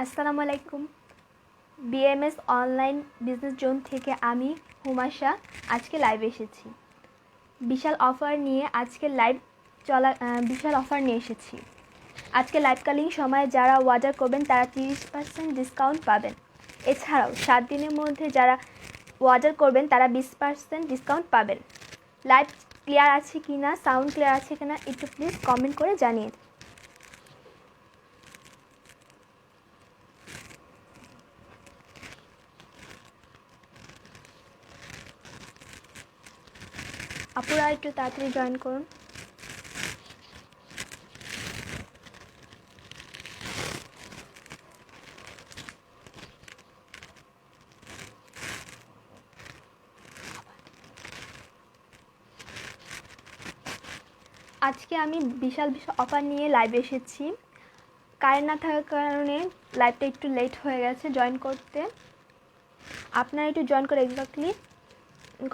আসসালামু আলাইকুম। BMS online business zone থেকে আমি হুমাশা আজকে লাইভ এসেছি। বিশাল অফার নিয়ে এসেছি। আজকে লাইভকালীন সময়ে যারা অর্ডার করবেন তারা 30% ডিসকাউন্ট পাবেন। এছাড়াও 7 দিনের মধ্যে যারা অর্ডার করবেন তারা 20% ডিসকাউন্ট পাবেন। লাইভ ক্লিয়ার আছে কি না, সাউন্ড ক্লিয়ার আছে কি না একটু প্লিজ কমেন্ট করে জানিয়ে দিন। আপুরা একটু তাড়াতাড়ি জয়েন করুন। আজকে আমি বিশাল অফার নিয়ে লাইভ এসেছি। কারেন্ট না থাকার কারণে লাইভটা একটু লেট হয়ে গেছে জয়েন করতে। আপনারা একটু জয়েন করে এক্স্যাক্টলি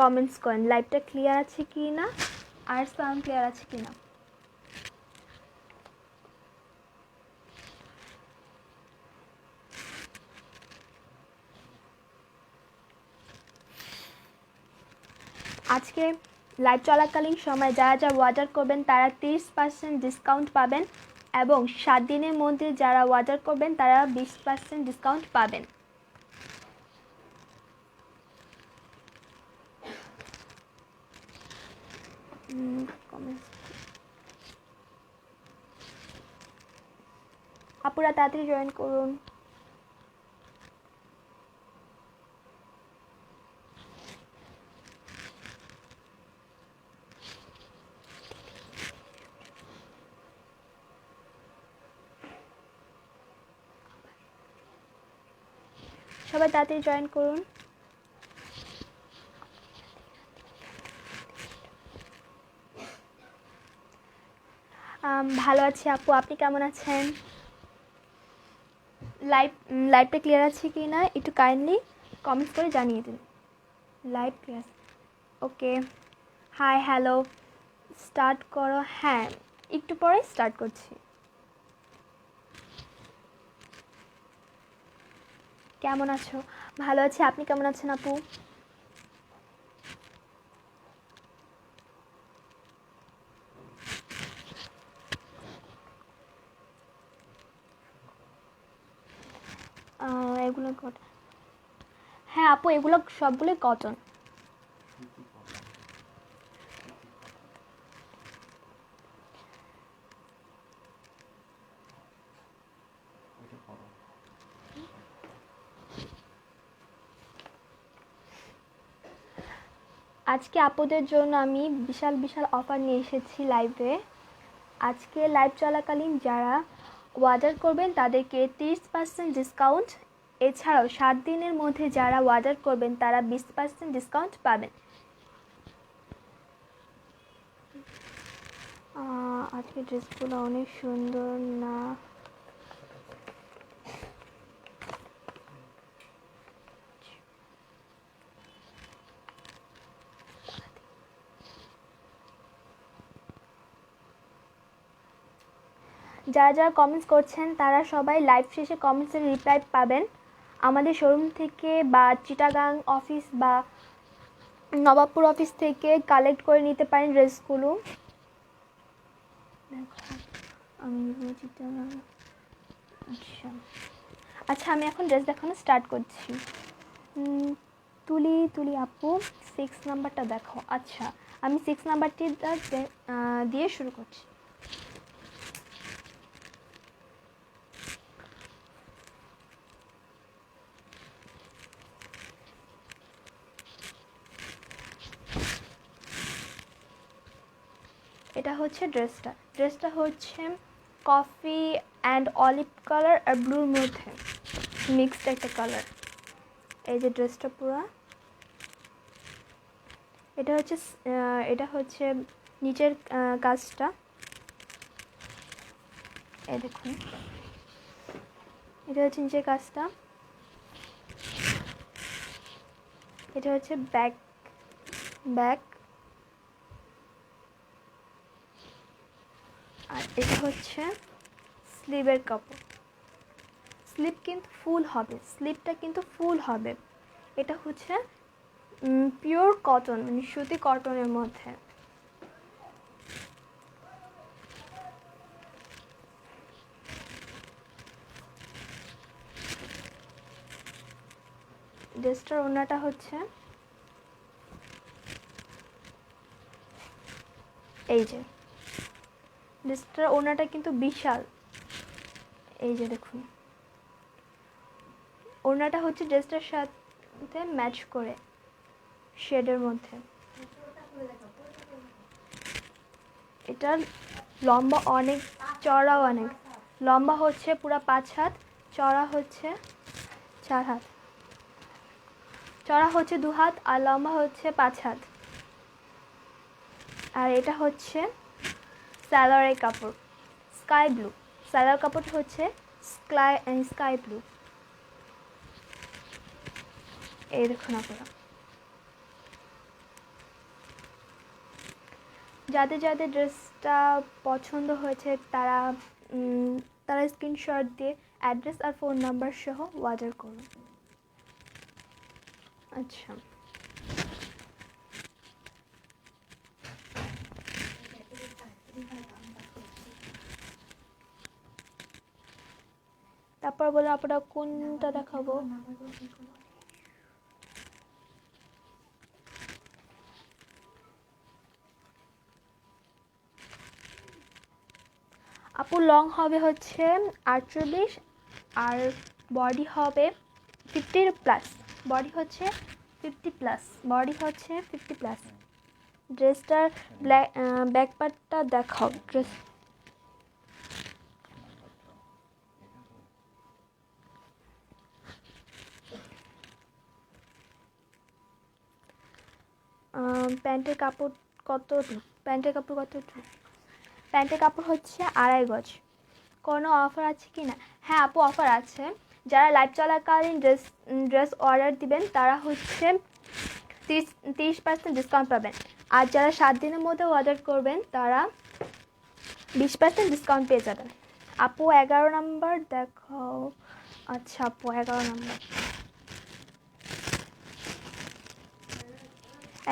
কমেন্টস করেন লাইভটা ক্লিয়ার আছে কি না আর সাউন্ড ক্লিয়ার আছে কি না। আজকে লাইভ চলাকালীন সময় যারা অর্ডার করবেন তারা 30% ডিসকাউন্ট পাবেন এবং 7 দিনের মধ্যে যারা অর্ডার করবেন তারা 20% ডিসকাউন্ট পাবেন। আপুরা তাড়াতাড়ি জয়েন করুন। সবাই তাড়াতাড়ি জয়েন করুন। ভালো আছি আপু, আপনি কেমন আছেন? লাইভটা ক্লিয়ার আছে কি না একটু কাইন্ডলি কমেন্টস করে জানিয়ে দিন। লাইভ ক্লিয়ার, ওকে। হাই, হ্যালো, স্টার্ট করো। হ্যাঁ, একটু পরে স্টার্ট করছি। কেমন আছো? ভালো আছি, আপনি কেমন আছেন আপু? এগুলো কটন। হ্যাঁ আপু, এগুলো সবগুলোই কটন। আজকে আপুদের জন্য আমি বিশাল অফার নিয়ে এসেছি লাইভে। আজকে লাইভ চলাকালীন যারা অর্ডার করবেন তাদেরকে 30% ডিসকাউন্ট, এছাড়াও 7 দিনের মধ্যে যারা অর্ডার করবেন তারা 20% ডিসকাউন্ট পাবেন। আজকে ড্রেসগুলো অনেক সুন্দর না? যারা কমেন্টস করছেন তারা সবাই লাইভ শেষে কমেন্টসের রিপ্লাই পাবেন। আমাদের শোরুম থেকে বা চিটাগাং অফিস বা নবাবপুর অফিস থেকে কালেক্ট করে নিতে পারেন ড্রেসগুলো। আচ্ছা, আমি এখন ড্রেস দেখানো স্টার্ট করছি। তুলি আপু 6 নাম্বারটা দেখো। আচ্ছা, আমি 6 নাম্বারটি দিয়ে শুরু করছি। এটা হচ্ছে ড্রেসটা হচ্ছে কফি অ্যান্ড অলিভ কালার আর ব্লুর মধ্যে মিক্সড একটা কালার। এই যে ড্রেসটা পুরো, এটা হচ্ছে নিচের কাজটা, এই দেখুন, এটা হচ্ছে নিচের কাজটা, এটা হচ্ছে ব্যাক আর এটা হচ্ছে স্লিভের কাপড়। স্লিপ কিন্তু ফুল হবে, স্লিপটা কিন্তু ফুল হবে। এটা হচ্ছে পিওর কটন, মানে সুতি কটনের মধ্যে। ড্রেসটার ওড়নাটা হচ্ছে এই যে, ড্রেসটার ওড়নাটা কিন্তু বিশাল। এই যে দেখুন, ওড়নাটা হচ্ছে ড্রেসটার সাথে ম্যাচ করে শেডের মধ্যে। এটার লম্বা অনেক, চড়াও অনেক। লম্বা হচ্ছে পুরো 5 হাত, চড়া হচ্ছে 4 হাত। চড়া হচ্ছে 2 হাত আর লম্বা হচ্ছে 5 হাত। আর এটা হচ্ছে সালোয়ারের কাপড়, স্কাই ব্লু। সালোয়ার কাপড় হচ্ছে স্কাই ব্লু। এই দেখুন আপনারা, যাদের যাদের ড্রেসটা পছন্দ হয়েছে তারা তারা স্ক্রিনশট দিয়ে অ্যাড্রেস আর ফোন নাম্বার সহ অর্ডার করুন। আচ্ছা, তারপর বলে আপনারা কোনটা দেখাবো? আপু লং হবে হচ্ছে 48 আর বডি হবে 50+। বডি হচ্ছে 50+, বডি হচ্ছে 50+। ড্রেসটার ব্যাক পার্টটা দেখাও। ড্রেস প্যান্টের কাপড় কতটুকু? প্যান্টের কাপড় কতটুকু? প্যান্টের কাপড় হচ্ছে 2.5 গজ। কোনো অফার আছে কি না? হ্যাঁ আপু, অফার আছে। যারা লাইভ চলাকালীন ড্রেস অর্ডার দিবেন তারা হচ্ছে 30% ডিসকাউন্ট পাবেন। আর যারা 7 দিনের মধ্যে অর্ডার করবেন তারা 20% ডিসকাউন্ট পেয়ে যাবেন। আপু 11 নাম্বার দেখাও। আচ্ছা আপু 11 নাম্বার,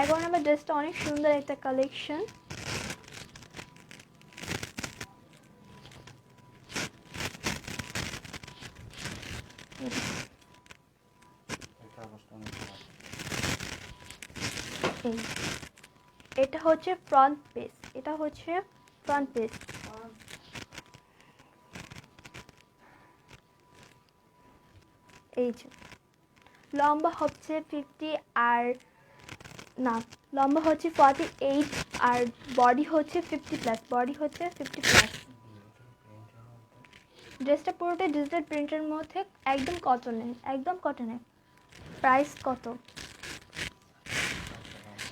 11 নাম্বার ড্রেসটা অনেক সুন্দর একটা কালেকশন। এটা হচ্ছে ফ্রন্ট পেজ, এটা হচ্ছে ফ্রন্ট পেজ। এই যে লম্বা হচ্ছে 50 আর না, লম্বা হচ্ছে 48 আর বডি হচ্ছে 50+, বডি হচ্ছে 50+। ড্রেসটা পুরোটাই ডিজিটাল প্রিন্টের মধ্যে, একদম কটনের, একদম কটনের। প্রাইস কত?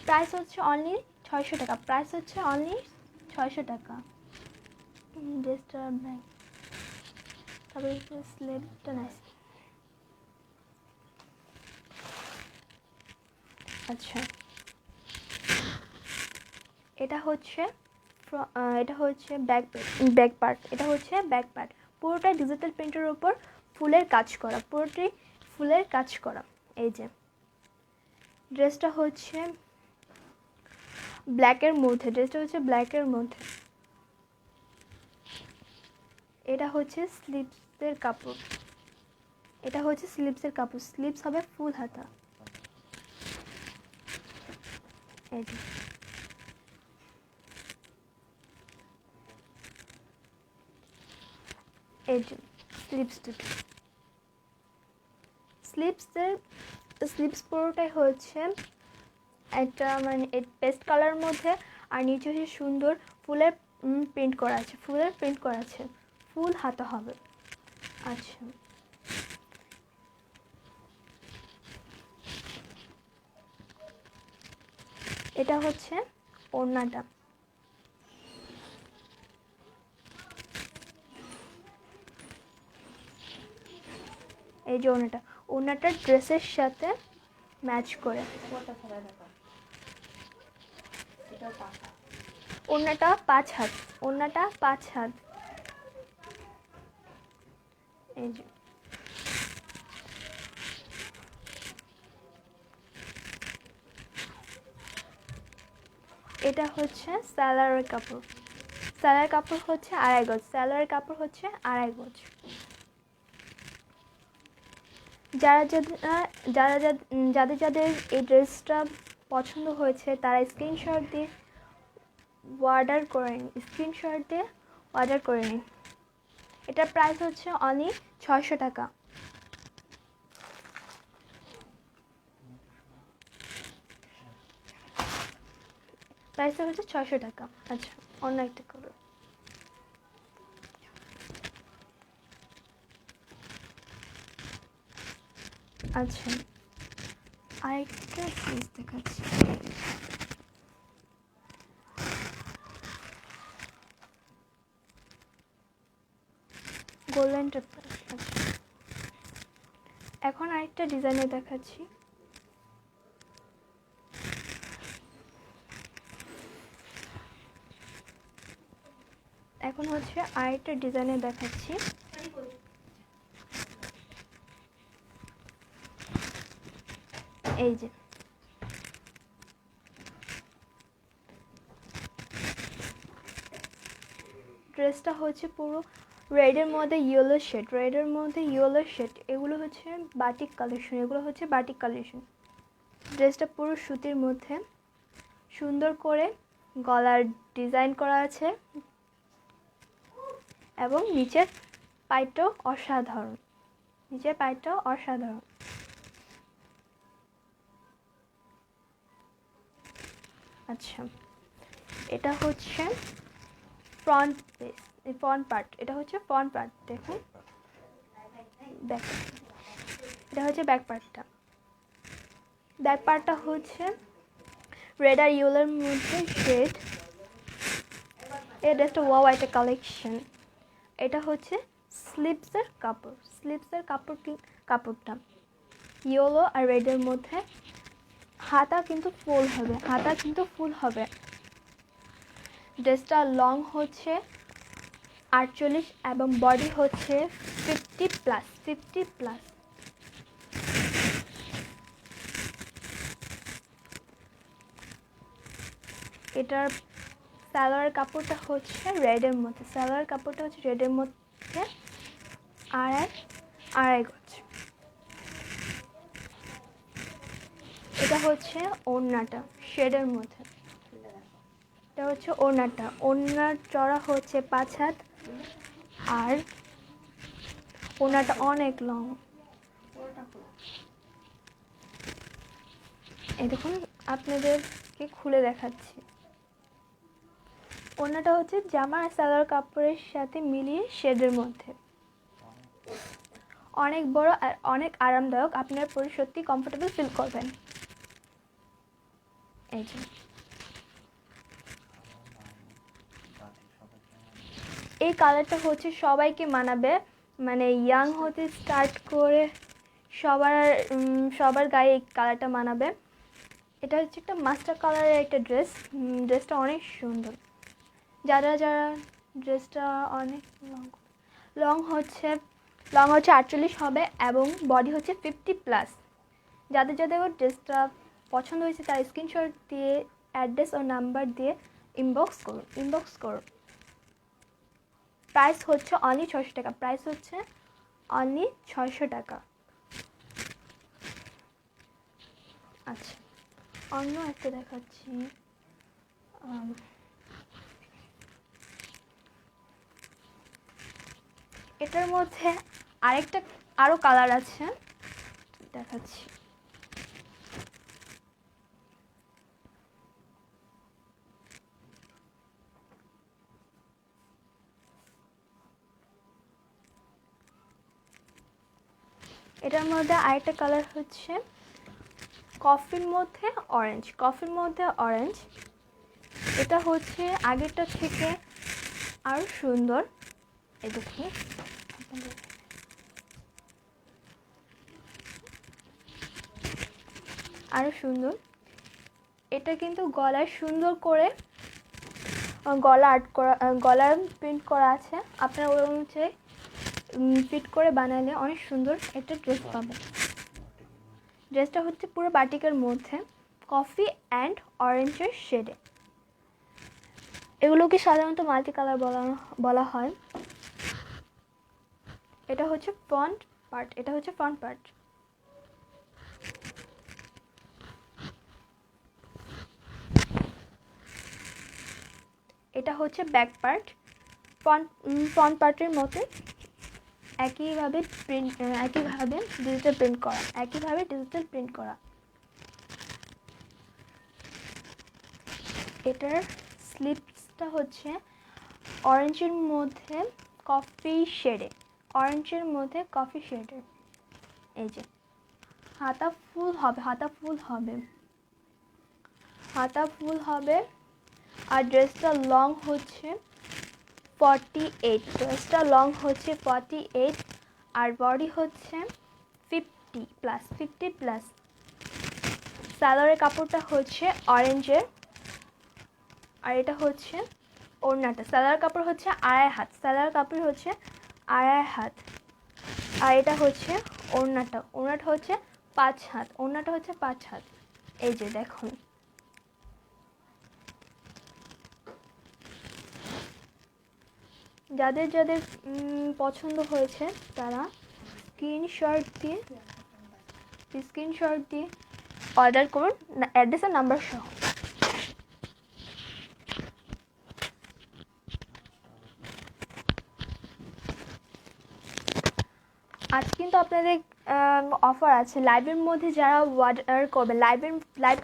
প্রাইস হচ্ছে অনলি 600 টাকা। প্রাইস হচ্ছে অনলি 600 টাকা। ড্রেসটা ব্যাগ, তবে স্লিপটা নাইস। আচ্ছা, এটা হচ্ছে ব্যাক পার্ট। এটা হচ্ছে ব্যাক পার্ট, পুরোটাই ডিজিটাল প্রিন্টের উপর ফুলের কাজ করা, পুরোটাই ফুলের কাজ করা। এই যে ড্রেসটা হচ্ছে ব্ল্যাকের মধ্যে, ড্রেসটা হচ্ছে ব্ল্যাকের মধ্যে। এটা হচ্ছে স্লিভসের কাপড়, এটা হচ্ছে স্লিভসের কাপড়। স্লিভস হবে ফুল হাতা। এই যে এই যে স্লিভস পুরোটাই হচ্ছে একটা মানে পেস্ট কালার মধ্যে, আর নিচে হচ্ছে সুন্দর ফুলের প্রিন্ট করা আছে, ফুলের প্রিন্ট করা আছে, ফুল হাতা হবে। আচ্ছা, এটা হচ্ছে ওড়নাটা। এই যে ওড়নাটা ড্রেসের সাথে ম্যাচ করে। ওড়নাটা 5 হাত, ওড়নাটা 5 হাত। এই যে এটা হচ্ছে সালোয়ারের কাপড়। সালোয়ার কাপড় হচ্ছে 2.5 গজ। সালোয়ারের কাপড় হচ্ছে 2.5 গজ। যাদের এই ড্রেসটা পছন্দ হয়েছে তারা স্ক্রিনশট দিয়ে অর্ডার করে নিন। এটার প্রাইস হচ্ছে অনলি 600 টাকা। প্রাইসটা হচ্ছে 600 টাকা। আচ্ছা, অন্য একটা কালার। আচ্ছা, আরেকটা পিস দেখাচ্ছি। গোল্ডেন টেপল। আচ্ছা, এখন আরেকটা ডিজাইনে দেখাচ্ছি। এখন হচ্ছে আরেকটা ডিজাইনে দেখাচ্ছি। এই যে ড্রেসটা হচ্ছে পুরো রেডের মধ্যে ইয়েলো শেড। এগুলো হচ্ছে বাটিক কালেকশন। ড্রেসটা পুরো সুতির মধ্যে সুন্দর করে গলার ডিজাইন করা আছে এবং নিচের পাইটাও অসাধারণ। আচ্ছা, এটা হচ্ছে ফ্রন্ট পার্ট। দেখুন ব্যাক। এটা হচ্ছে ব্যাক পার্টটা হচ্ছে রেড আর ইয়েলোর মধ্যে শেড। এটা একটা ওয়াও একটা কালেকশন। এটা হচ্ছে স্লিভসের কাপড়টা ইয়েলো আর রেডের মধ্যে। হাতা কিন্তু ফুল হবে। ড্রেসটা লং হচ্ছে 48 এবং বডি হচ্ছে 50 প্লাস। এটার সালোয়ার কাপড়টা হচ্ছে রেডের মধ্যে। আড়াই গজ। এটা হচ্ছে ওড়নাটা শেডের মধ্যে। এটা হচ্ছে ওড়নার চড়া হচ্ছে 5 হাত আর ওড়নাটা অনেক লং। এই দেখুন, আপনাদেরকে খুলে দেখাচ্ছি। ওড়নাটা হচ্ছে জামা আর সালোয়ার কাপড়ের সাথে মিলিয়ে শেডের মধ্যে। অনেক বড় আর অনেক আরামদায়ক। আপনারা পরে সত্যি কমফোর্টেবল ফিল করবেন। এই যে এই কালারটা হচ্ছে সবাইকে মানাবে, মানে ইয়াং হতে স্টার্ট করে সবার গায়ে এই কালারটা মানাবে। এটা হচ্ছে একটা মাস্টার কালারের একটা ড্রেসটা অনেক সুন্দর। যারা ড্রেসটা অনেক লং হচ্ছে 48 হবে এবং বডি হচ্ছে 50 প্লাস। যাদের ড্রেসটা পছন্দ হয়েছে তারা স্ক্রিনশট দিয়ে অ্যাড্রেস ও নাম্বার দিয়ে ইনবক্স করুন। প্রাইস হচ্ছে অনলি 600 টাকা। আচ্ছা, অন্য একটা দেখাচ্ছি। এটার মধ্যে আরো কালার আছে, দেখাচ্ছি। এটার মধ্যে আরেকটা কালার হচ্ছে কফির মধ্যে অরেঞ্জ। এটা হচ্ছে আগেরটা থেকে আরো সুন্দর। এই দেখুন, আরো সুন্দর। এটা কিন্তু গলায় সুন্দর করে গলার প্রিন্ট করা আছে। আপনারা ওই অনুযায়ী ফিট করে বানালে অনেক সুন্দর একটা ড্রেস পাবেন। ড্রেসটা হচ্ছে পুরো বাটিকের মধ্যে কফি অ্যান্ড অরেঞ্জের শেডে। এগুলোকে সাধারণত মাল্টি কালার বলা হয়। এটা হচ্ছে ফ্রন্ট পার্ট, এটা হচ্ছে ফ্রন্ট পার্ট। এটা হচ্ছে ব্যাক পার্ট। ফ্রন্ট পার্টের মতো একইভাবে ডিজিটাল প্রিন্ট করা। এটার স্লিপসটা হচ্ছে অরেঞ্জের মধ্যে কফি শেডে, এই যে হাতা ফুল হবে। আর ড্রেসটা লং হচ্ছে 48, আর বডি হচ্ছে 50+। সালোয়ারের কাপড়টা হচ্ছে অরেঞ্জের, আর এটা হচ্ছে ওড়নাটা। সালোয়ার কাপড় হচ্ছে আড়াই হাত, আর এটা হচ্ছে ওড়নাটা হচ্ছে 5 হাত। এই যে দেখুন, যাদের পছন্দ হয়েছে তারা স্ক্রিনশট দিয়ে অর্ডার করুন, অ্যাড্রেস আর নাম্বার সহ। আজ কিন্তু আপনাদের অফার আছে। লাইভের মধ্যে যারা অর্ডার করবেন, লাইভ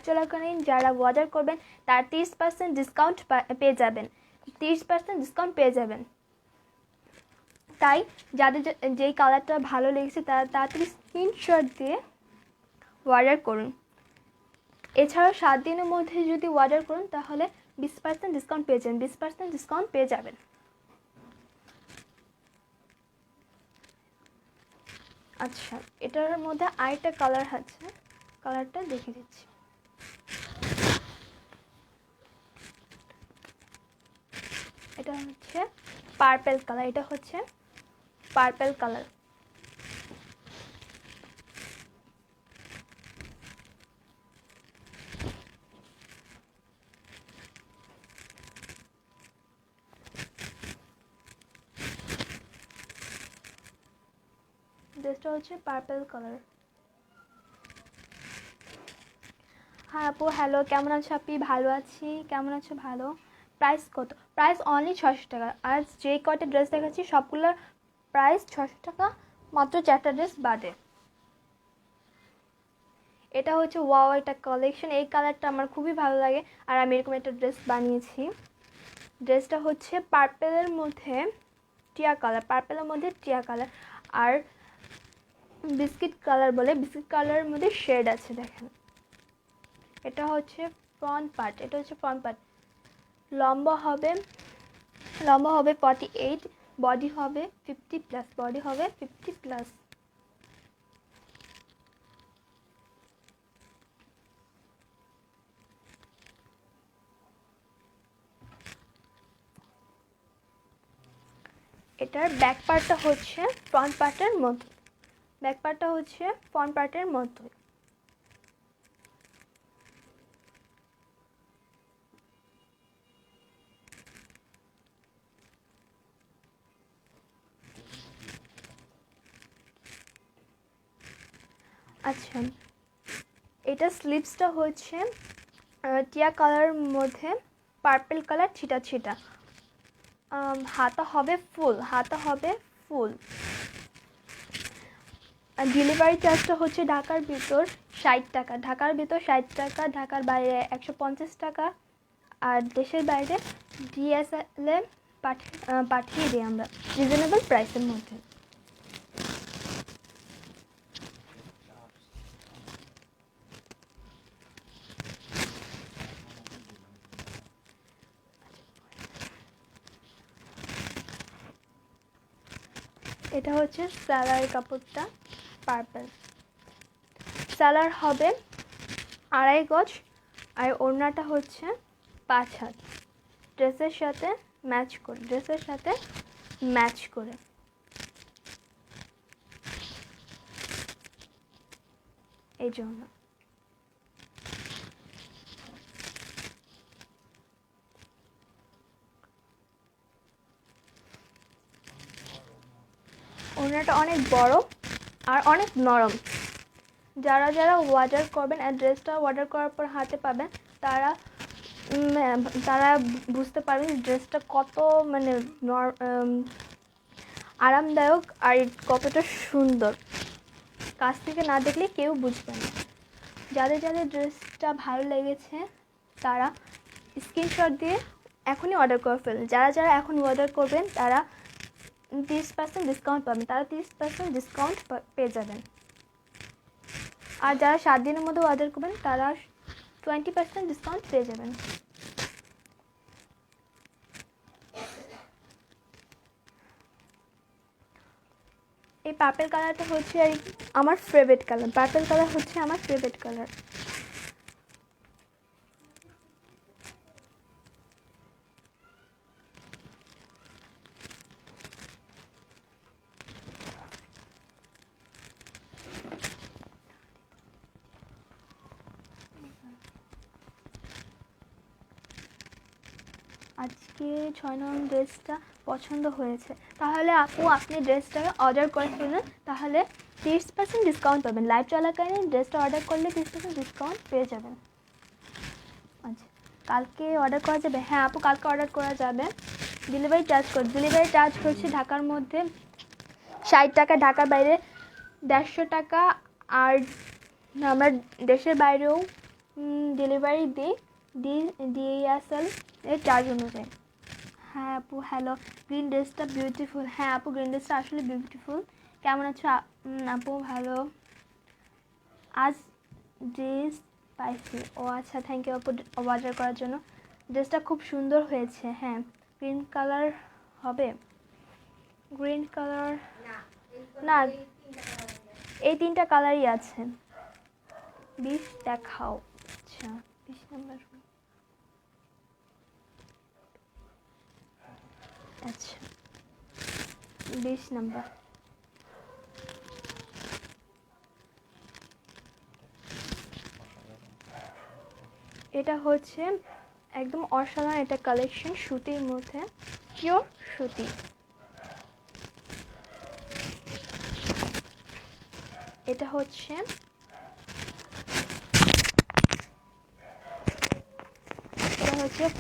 চলাকালীন যারা অর্ডার করবেন তারা 30% ডিসকাউন্ট পেয়ে যাবেন। তাই যাদের যেই কালারটা ভালো লেগেছে তারা তাড়াতাড়ি স্ক্রিনশট দিয়ে অর্ডার করুন। এছাড়াও 7 দিনের মধ্যে যদি অর্ডার করুন তাহলে 20% ডিসকাউন্ট পেয়ে যাবেন। আচ্ছা, এটার মধ্যে আরেকটা কালার আছে, কালারটা দেখে দিচ্ছি। এটা হচ্ছে পার্পল কালার। ড্রেসটা হচ্ছে পার্পল কালার। হ্যাঁ আপু, হ্যালো, কেমন আছো আপনি? ভালো আছি, কেমন আছো? ভালো। প্রাইস কত? প্রাইস অনলি 600 টাকা। আর যে কয়টা ড্রেস দেখাচ্ছি সবগুলোর প্রাইস 600 টাকা, মাত্র 4টা ড্রেস বাদে। এটা হচ্ছে ওয়াও একটা কালেকশন, এই কালারটা আমার খুবই ভালো লাগে, আর আমি এরকম একটা ড্রেস বানিয়েছি। ড্রেসটা হচ্ছে পার্পেলের মধ্যে টিয়া কালার, আর বিস্কিট কালারের মধ্যে শেড আছে, দেখেন। এটা হচ্ছে ফ্রন্ট পার্ট, লম্বা হবে 48, বডি হবে 50+। এটার ব্যাক পার্টটা হচ্ছে ফ্রন্ট পার্টের মতো। আচ্ছা, এটা স্লিভসটা হচ্ছে টিয়া কালারের মধ্যে পার্পল কালার ছিটা। হাতা হবে ফুল। ডেলিভারি চার্জটা হচ্ছে ঢাকার ভিতর 60 টাকা, ঢাকার বাইরে 150 টাকা, আর দেশের বাইরে DSL-এ পাঠিয়ে দিই আমরা রিজনেবল প্রাইসের মধ্যে। এটা হচ্ছে সালোয়ার কাপড়টা পার্পল। সালোয়ার হবে 2.5 গজ, আর ওড়নাটা হচ্ছে 5 হাত, ড্রেসের সাথে ম্যাচ করে। এই জন্য ওড়নাটা অনেক বড় আর অনেক নরম। যারা যারা অর্ডার করবেন আর ড্রেসটা অর্ডার করার পর হাতে পাবেন তারা তারা বুঝতে পারবেন ড্রেসটা কত মানে আরামদায়ক আর কতটা সুন্দর। কাছ থেকে না দেখলে কেউ বুঝবে না। যাদের যাদের ড্রেসটা ভালো লেগেছে তারা স্ক্রিনশট দিয়ে এখনই অর্ডার করে ফেলুন। যারা যারা এখন অর্ডার করবেন তারা 30% ডিসকাউন্ট পাবেন, তারা 30% ডিসকাউন্ট পেয়ে যাবেন। আর যারা 7 দিনের মধ্যে অর্ডার করবেন তারা 20% ডিসকাউন্ট পেয়ে যাবেন। এই পার্পল কালারটা হচ্ছে আমার ফেভারিট কালার। পার্পল কালার হচ্ছে আমার ফেভারিট কালার। আজকে 6 নং ড্রেসটা পছন্দ হয়েছে, তাহলে আপু আপনি ড্রেসটাকে অর্ডার করে ফেলুন, তাহলে 30% ডিসকাউন্ট পাবেন। লাইভ চলাকালীন ড্রেসটা অর্ডার করলে 30% ডিসকাউন্ট পেয়ে যাবেন। আচ্ছা, কালকে অর্ডার করা যাবে? হ্যাঁ আপু, কালকে অর্ডার করা যাবে। ডেলিভারি চার্জ হচ্ছে ঢাকার মধ্যে 60 টাকা, ঢাকার বাইরে 150 টাকা। আর আমরা দেশের বাইরেও ডেলিভারি DHL এর চার্জ অনুযায়ী। হ্যাঁ আপু, হ্যালো। গ্রিন ড্রেসটা বিউটিফুল। হ্যাঁ আপু, গ্রিন ড্রেসটা আসলে বিউটিফুল। কেমন আছো আপু? ভালো। আজ ড্রেস পাইছি। ও আচ্ছা, থ্যাংক ইউ আপু অর্ডার করার জন্য। ড্রেসটা খুব সুন্দর হয়েছে। হ্যাঁ, গ্রিন কালার হবে? গ্রিন কালার না, এই 3টা কালারই আছে। 20 দেখাও। আচ্ছা, 20 নাম্বার। আচ্ছা, 20 নাম্বার। এটা হচ্ছে একদম অসাধারণ একটা কালেকশন, সুতির মধ্যে, পিওর সুতি। এটা হচ্ছে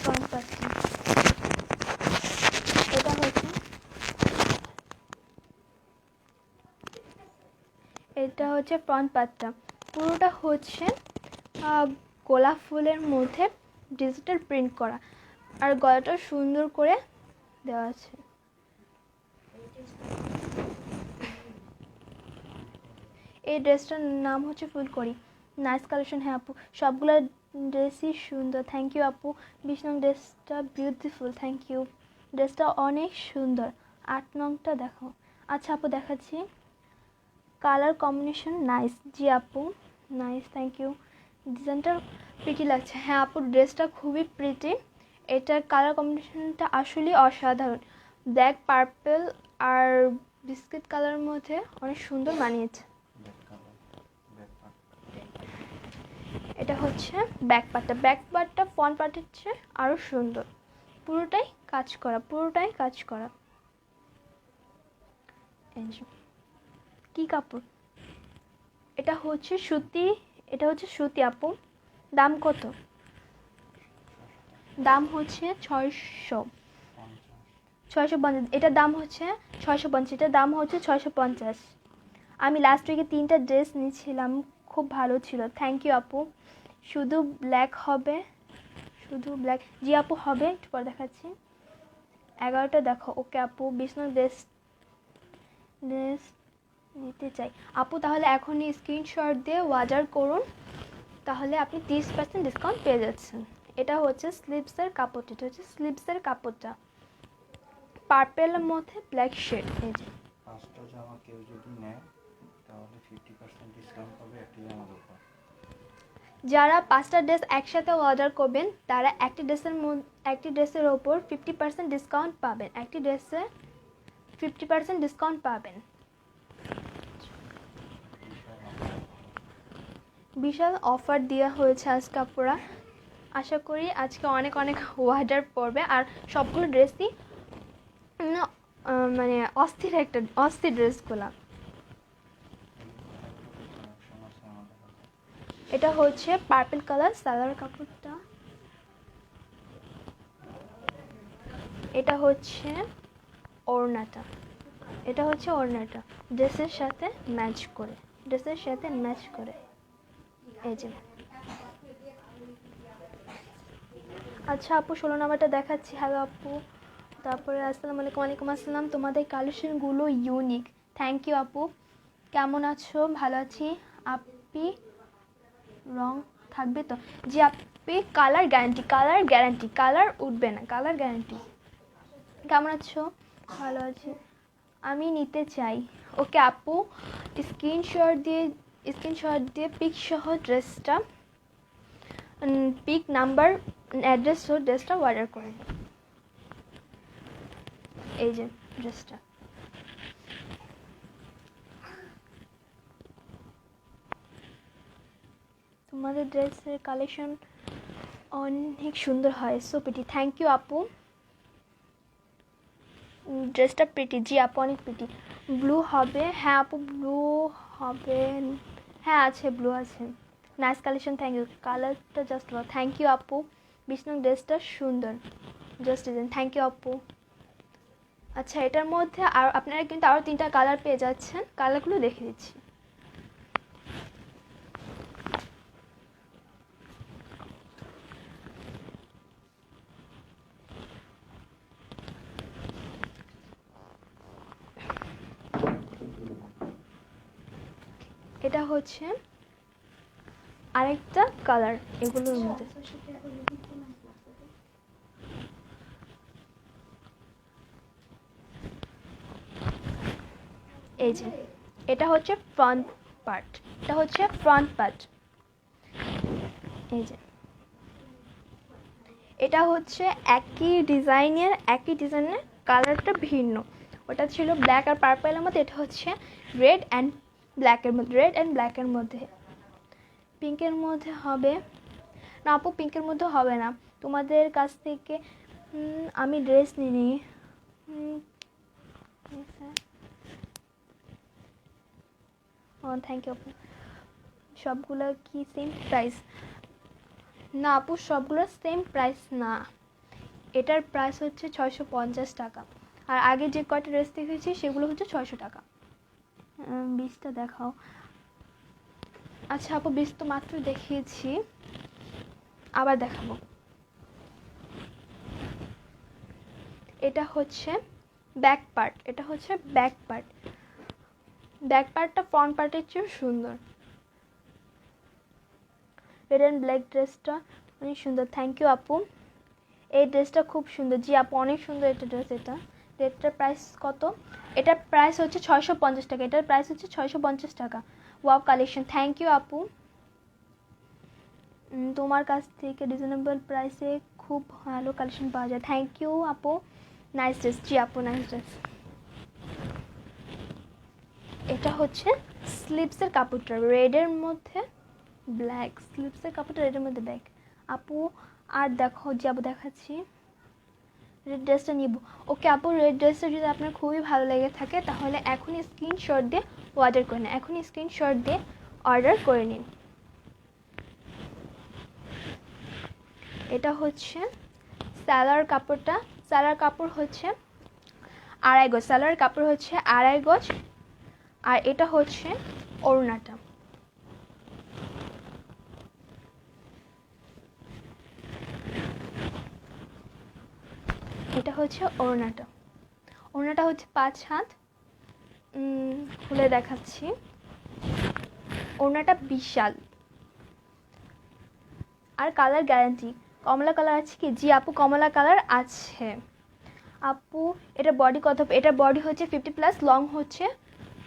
ফ্রন্ট পার্টটা। এটা হচ্ছে ফ্রন্ট পার্টটা। পুরোটা হচ্ছে গোলাপ ফুলের মধ্যে ডিজিটাল প্রিন্ট করা, আর গলাটা সুন্দর করে দেওয়া আছে। এই ড্রেসটার নাম হচ্ছে ফুলকড়ি। Nice collection. হ্যাঁ আপু, সবগুলো ড্রেসই সুন্দর। থ্যাংক ইউ আপু। 20 নং ড্রেসটা বিউটিফুল। থ্যাংক ইউ, ড্রেসটা অনেক সুন্দর। 8 নংটা দেখো। আচ্ছা আপু, দেখাচ্ছি। Colour combination nice. জি আপু, নাইস, থ্যাংক ইউ। ডিজাইনটা প্রিটি লাগছে। হ্যাঁ আপু, ড্রেসটা খুবই প্রিটি। এটার কালার কম্বিনেশনটা আসলে অসাধারণ। ব্ল্যাক, পার্পল আর বিস্কিট কালারের মধ্যে অনেক সুন্দর মানিয়েছে। এটা হচ্ছে ব্যাক পার্টটা ফ্রন্ট পার্টের চেয়ে আরও সুন্দর। পুরোটাই কাজ করা। কি কাপড়? এটা হচ্ছে সুতি আপু। দাম কত? দাম হচ্ছে 650। এটার দাম হচ্ছে 650। এটার দাম হচ্ছে 650। আমি লাস্ট উইকে 3টা ড্রেস নিয়েছিলাম, খুব ভালো ছিল। থ্যাংক ইউ আপু। শুধু ব্ল্যাক হবে? জি আপু, হবে। একটু পর দেখাচ্ছি। 11টা দেখো। ওকে আপু, 20 নং ড্রেস নিতে চাই আপু, তাহলে এখনই স্ক্রিনশট দিয়ে অর্ডার করুন, তাহলে আপনি 30% ডিসকাউন্ট পেয়ে যাচ্ছেন। এটা হচ্ছে স্লিভসের কাপড়টা পার্পেলের মধ্যে ব্ল্যাক শেড। এই যে 5টা জামা কেউ যদি নেয় তাহলে 50% ডিসকাউন্ট পাবে একটা জামার উপর। যারা 5টা ড্রেস একসাথে অর্ডার করবেন তারা একটি ড্রেসের ওপর 50% ডিসকাউন্ট পাবেন। একটি ড্রেসে 50% ডিসকাউন্ট পাবেন। বিশাল অফার দেওয়া হয়েছে আজকে আপুরা। আশা করি আজকে অনেক অর্ডার পড়বে, আর সবগুলো ড্রেসই মানে অস্থির ড্রেসগুলো। কালেকশন আছে আমাদের হাতে। এটা হচ্ছে পার্পল কালার সালোয়ার কাপড়টা। এটা হচ্ছে ওড়নাটা। ড্রেসের সাথে ম্যাচ করে। এই যে। আচ্ছা আপু 16 নাম্বারটা দেখাচ্ছি। হ্যালো আপু, তারপরে আসসালামু আলাইকুম। ওয়ালাইকুম আসসালাম। তোমাদের কালেকশনগুলো ইউনিক। থ্যাংক ইউ আপু। কেমন আছো? ভালো আছি আপি। রং থাকবে তো? জি আপি, কালার গ্যারান্টি, কালার উঠবে না, কালার গ্যারান্টি। কেমন আছো? ভালো আছি। আমি নিতে চাই। ওকে আপু, স্ক্রিনশট দিয়ে পিক সহ ড্রেসটা, পিক নাম্বার অ্যাড্রেস সহ ড্রেসটা অর্ডার করে নিন। এই যে ড্রেসটা। তোমাদের ড্রেসের কালেকশন অনেক সুন্দর হয়। So pretty. থ্যাংক ইউ আপু। ড্রেসটা প্রিটি। জি আপু অনেক প্রিটি। ব্লু হবে? হ্যাঁ আপু ব্লু হবে। হ্যাঁ আছে, ব্লু আছে। Nice collection, thank you. কালারটা জাস্ট ভালো। থ্যাংক ইউ আপু। বিষ্ণু ড্রেসটা সুন্দর, জাস্ট ডিজাইন। থ্যাংক ইউ আপু। আচ্ছা এটার মধ্যে আর আপনারা কিন্তু আরও 3টা কালার পেয়ে যাচ্ছেন। কালারগুলো দেখে দিচ্ছি। এটা হচ্ছে আরেকটা কালার এগুলোর মধ্যে। এই যে এটা হচ্ছে ফ্রন্ট পার্ট। এই যে এটা হচ্ছে একই ডিজাইনের কালারটা ভিন্ন। ওটা ছিল ব্ল্যাক আর পার্পলের মধ্যে, এটা হচ্ছে রেড অ্যান্ড ব্ল্যাকের মধ্যে। পিঙ্কের মধ্যে হবে না আপু? পিঙ্কের মধ্যে হবে না। তোমাদের কাছ থেকে আমি ড্রেস নিইনি। ও থ্যাংক ইউ আপু। সবগুলো কি সেম প্রাইস? না আপু সবগুলো সেম প্রাইস না। এটার প্রাইস হচ্ছে 650 টাকা, আর আগে যে কয়টা ড্রেস দেখেছি সেগুলো হচ্ছে 600 টাকা। 20টা দেখাও। আচ্ছা আপু 20 তো মাত্র দেখিয়েছি, আবার দেখাবো। এটা হচ্ছে ব্যাক পার্টটা ফ্রন্ট পার্টের চেয়েও সুন্দর। রেড অ্যান্ড ব্ল্যাক ড্রেসটা অনেক সুন্দর। থ্যাংক ইউ আপু। এই ড্রেসটা খুব সুন্দর। জি আপু অনেক সুন্দর একটা ড্রেস। এটার প্রাইস কত? এটার প্রাইস হচ্ছে 650 টাকা। Wow collection. থ্যাংক ইউ আপু। তোমার কাছ থেকে রিজনেবল প্রাইসে খুব ভালো কালেকশন পাওয়া যায়। থ্যাংক ইউ আপু। Nice dress. জি আপু নাইস ড্রেস। এটা হচ্ছে স্লিভসের কাপড়টা রেডের মধ্যে ব্ল্যাক। ব্ল্যাক আপু। আর দেখো যে আপু দেখাচ্ছি রেড ড্রেসটা নিব। ওকে আপু, রেড ড্রেসটা যদি আপনার খুবই ভালো লেগে থাকে তাহলে এখনই স্ক্রিনশট দিয়ে অর্ডার করে নিন। এটা হচ্ছে সালোয়ার কাপড় হচ্ছে আড়াই গজ। আর এটা হচ্ছে ওড়নাটা। ওড়নাটা হচ্ছে 5 হাত। খুলে দেখাচ্ছি। ওড়নাটা বিশাল, আর কালার গ্যারান্টি। কমলা কালার আছে কি? জি আপু কমলা কালার আছে। আপু এটা বডি কত? এটা বডি হচ্ছে 50+, লং হচ্ছে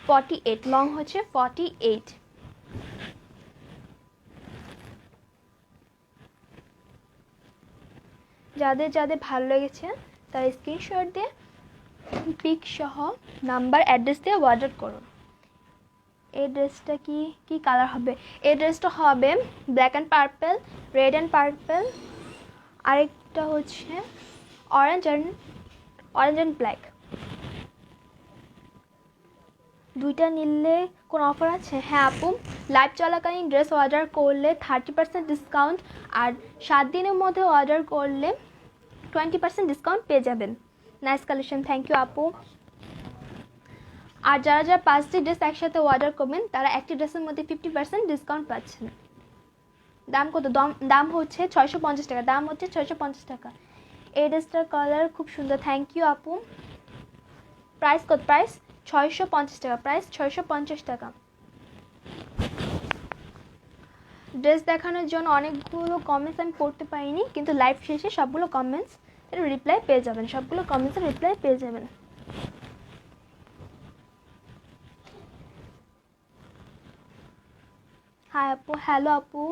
48। যাদের ভালো লেগেছে তারা স্ক্রিনশট দিয়ে পিক সহ নাম্বার অ্যাড্রেস দিয়ে অর্ডার করুন। এই ড্রেসটা কি কালার হবে? এই ড্রেসটা হবে black and purple, red and purple, আরেকটা হচ্ছে অরেঞ্জ অ্যান্ড ব্ল্যাক। দুইটা নিলে কোনো অফার আছে? হ্যাঁ আপু, লাইভ চলাকালীন ড্রেস অর্ডার করলে 30% ডিসকাউন্ট, আর 7 দিনের মধ্যে অর্ডার করলে 20% ডিসকাউন্ট পেয়ে যাবেন। নাইস কালেকশন, থ্যাংক ইউ আপু। আর যারা যারা 5টি ড্রেস একসাথে অর্ডার করবেন তারা একটি ড্রেসের মধ্যে 50% ডিসকাউন্ট পাচ্ছেন। দাম কত? দাম হচ্ছে 650 টাকা, দাম হচ্ছে 650 টাকা। এই ড্রেসটার কালার খুব সুন্দর, থ্যাংক ইউ আপু। প্রাইস কত? প্রাইস 650 টাকা, প্রাইস 650 টাকা। ড্রেস দেখানোর জন্য অনেকগুলো কমেন্টস আমি পড়তে পারিনি, কিন্তু লাইভ শেষে সবগুলো কমেন্টস রিপ্লাই পেয়ে যাবেন, সবগুলো কমেন্টসের রিপ্লাই পেয়ে যাবেন। হাই আপু, হ্যালো আপু।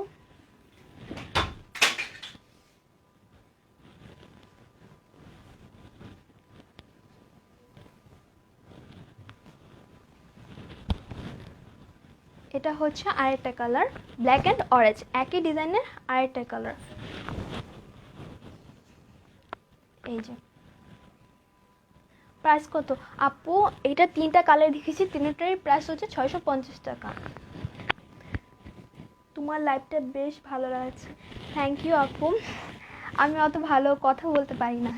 এটা হচ্ছে আরেকটা কালার, ব্ল্যাক অ্যান্ড অরেঞ্জ, একই ডিজাইনের আরেকটা কালার। এই যে প্রাইস কত আপু? এটা 3টা কালার দেখেছি, তিনটারই প্রাইস হচ্ছে 650 টাকা। তোমার লাইফটা বেশ ভালো লাগছে, থ্যাংক ইউ আপু। আমি অত ভালো কথা বলতে পারি না।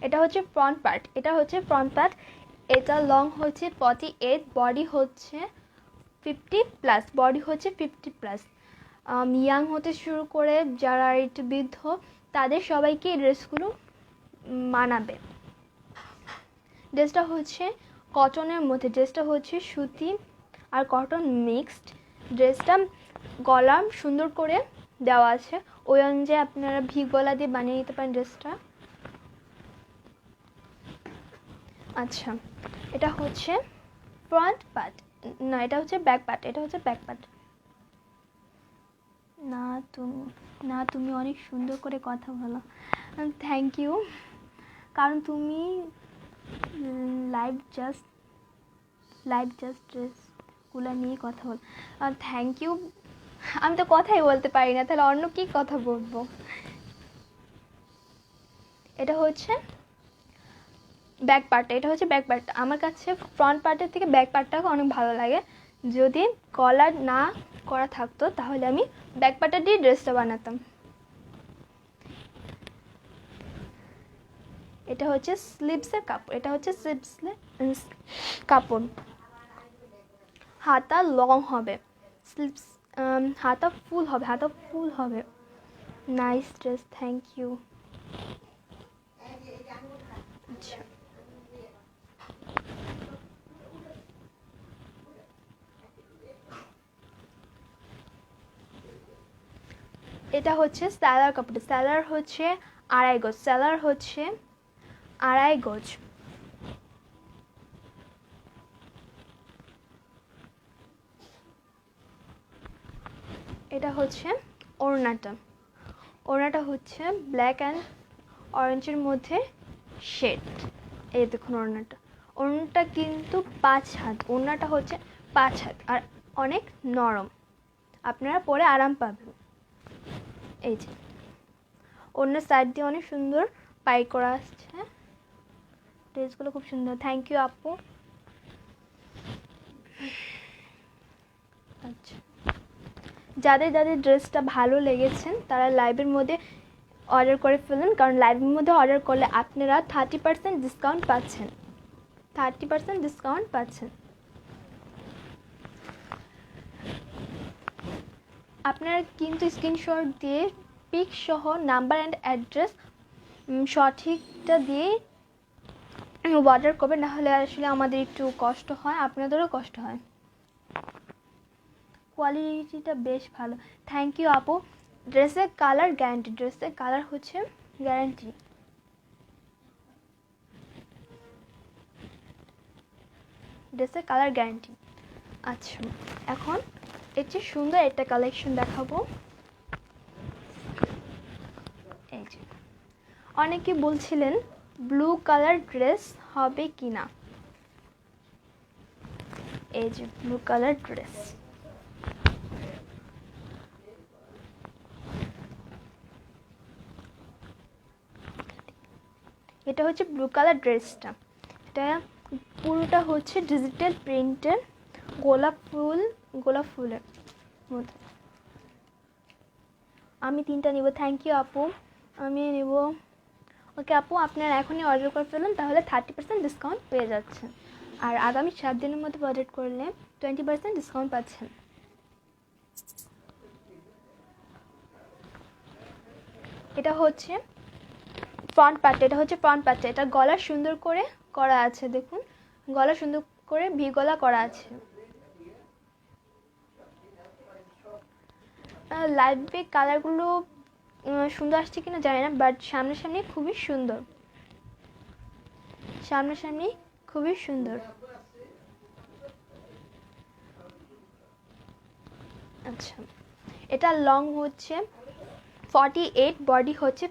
এটা হচ্ছে ফ্রন্ট পার্ট, এটা হচ্ছে ফ্রন্ট পার্ট। এটা লং হচ্ছে 48, বডি হচ্ছে 50+, বডি হচ্ছে 50+। ইয়াং হতে শুরু করে যারা একটু বৃদ্ধ তাদের সবাইকে এই ড্রেসগুলো মানাবে। ড্রেসটা হচ্ছে কটনের মধ্যে, ড্রেসটা হচ্ছে সুতি আর কটন মিক্সড। ড্রেসটা গলা সুন্দর করে দেওয়া আছে, ওই অনুযায়ী আপনারা ভি গলা দিয়ে বানিয়ে নিতে পারেন ড্রেসটা। আচ্ছা, এটা হচ্ছে ফ্রন্ট পার্ট, না এটা হচ্ছে ব্যাক পার্ট, এটা হচ্ছে ব্যাক পার্ট। না তুমি অনেক সুন্দর করে কথা বলো, থ্যাংক ইউ। কারণ তুমি লাইভ জাস্ট ড্রেসগুলো নিয়ে কথা বল, থ্যাংক ইউ। আমি তো কথাই বলতে পারি না, তাহলে অন্য কি কথা বলবো। এটা হচ্ছে ব্যাক পার্টটা, এটা হচ্ছে ব্যাক পার্টটা। আমার কাছে ফ্রন্ট পার্টের থেকে ব্যাক পার্টটা অনেক ভালো লাগে। যদি কলার না করা থাকতো তাহলে আমি ব্যাক পার্টটা দিয়ে ড্রেসটা বানাতাম। এটা হচ্ছে স্লিভসের কাপড়, এটা হচ্ছে স্লিভসের কাপড়। হাতা লং হবে, স্লিভস হাতা ফুল হবে, হাতা ফুল হবে। Nice dress, thank you. আচ্ছা, এটা হচ্ছে স্যালার কাপড়, স্যালার হচ্ছে 2.5 গজ, স্যালার হচ্ছে 2.5 গজ। এটা হচ্ছে ওড়নাটা, ওড়নাটা হচ্ছে ব্ল্যাক অ্যান্ড অরেঞ্জের মধ্যে শেড। এই দেখুন ওড়নাটা, ওড়নাটা কিন্তু 5 হাত, ওড়নাটা হচ্ছে 5 হাত আর অনেক নরম, আপনারা পরে আরাম পাবেন। এই যে ওড়নার সাইড দিয়ে অনেক সুন্দর পাই করা আসছে, ড্রেসগুলো খুব সুন্দর, থ্যাংক ইউ আপু। আচ্ছা, যাদের যাদের ড্রেসটা ভালো লেগেছেন তারা লাইভের মধ্যে অর্ডার করে ফেলুন, কারণ লাইভের মধ্যে অর্ডার করলে আপনারা 30% ডিসকাউন্ট পাচ্ছেন, 30% ডিসকাউন্ট পাচ্ছেন। আপনারা কিন্তু স্ক্রিনশট দিয়ে পিক সহ নাম্বার অ্যান্ড অ্যাড্রেস সঠিকটা দিয়ে অর্ডার করবেন, নাহলে আসলে আমাদের একটু কষ্ট হয়, আপনাদেরও কষ্ট হয়। কোয়ালিটিটা বেশ ভালো, থ্যাংক ইউ আপু। ড্রেসের কালার গ্যারান্টি, ড্রেসের কালার হচ্ছে গ্যারান্টি। ড্রেসের কালার গ্যারান্টি। আচ্ছা, এখন এর চেয়ে সুন্দর একটা কালেকশন দেখাবো। এই যে অনেকে বলছিলেন ব্লু কালার ড্রেস হবে কি না, এই যে ব্লু কালার ড্রেস। এটা হচ্ছে ব্লু কালার ড্রেসটা, এটা পুরোটা হচ্ছে ডিজিটাল প্রিন্টের গোলাপ ফুলের মধ্যে। আমি 3টা নিব। থ্যাংক ইউ আপু, আমি নেব। ওকে আপু, আপনারা এখনই অর্ডার করে ফেলুন, তাহলে 30% ডিসকাউন্ট পেয়ে যাচ্ছেন। আর আগামী 7 দিনের মধ্যে বাজেট করলে 20% ডিসকাউন্ট পাচ্ছেন। এটা হচ্ছে ফ্রন্ট পার্টটা, এটা গলা সুন্দর করে করা আছে, দেখুন গলা সুন্দর করে ভি গলা করা আছে। লাইভে কালারগুলো সুন্দর আসছে কিনা জানি না, বাট সামনাসামনি খুবই সুন্দর, আচ্ছা, এটা লং হচ্ছে 48, বডি হচ্ছে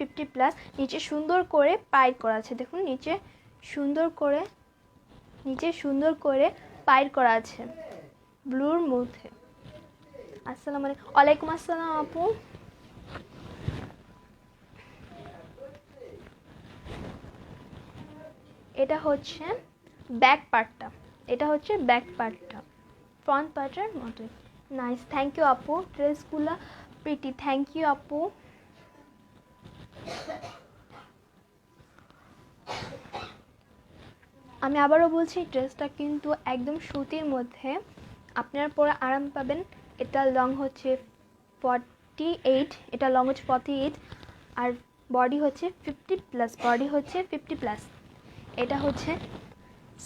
50+, নিচে সুন্দর করে পাইর করা আছে, দেখুন নিচে সুন্দর করে পাইর করা আছে ব্লুর মধ্যে। আসসালামু আলাইকুম। ওয়ালাইকুম আসসালাম আপু। এটা হচ্ছে ব্যাক পার্টটা, ফ্রন্ট পার্টের মতো। নাইস, থ্যাংক ইউ আপু, ড্রেসগুলো প্রিটি, থ্যাংক ইউ আপু। আমি আবারও বলছি, ড্রেসটা কিন্তু একদম সুতির মধ্যে, আপনারা পরে আরাম পাবেন। এটা লং হচ্ছে 48, আর বডি হচ্ছে 50+, এটা হচ্ছে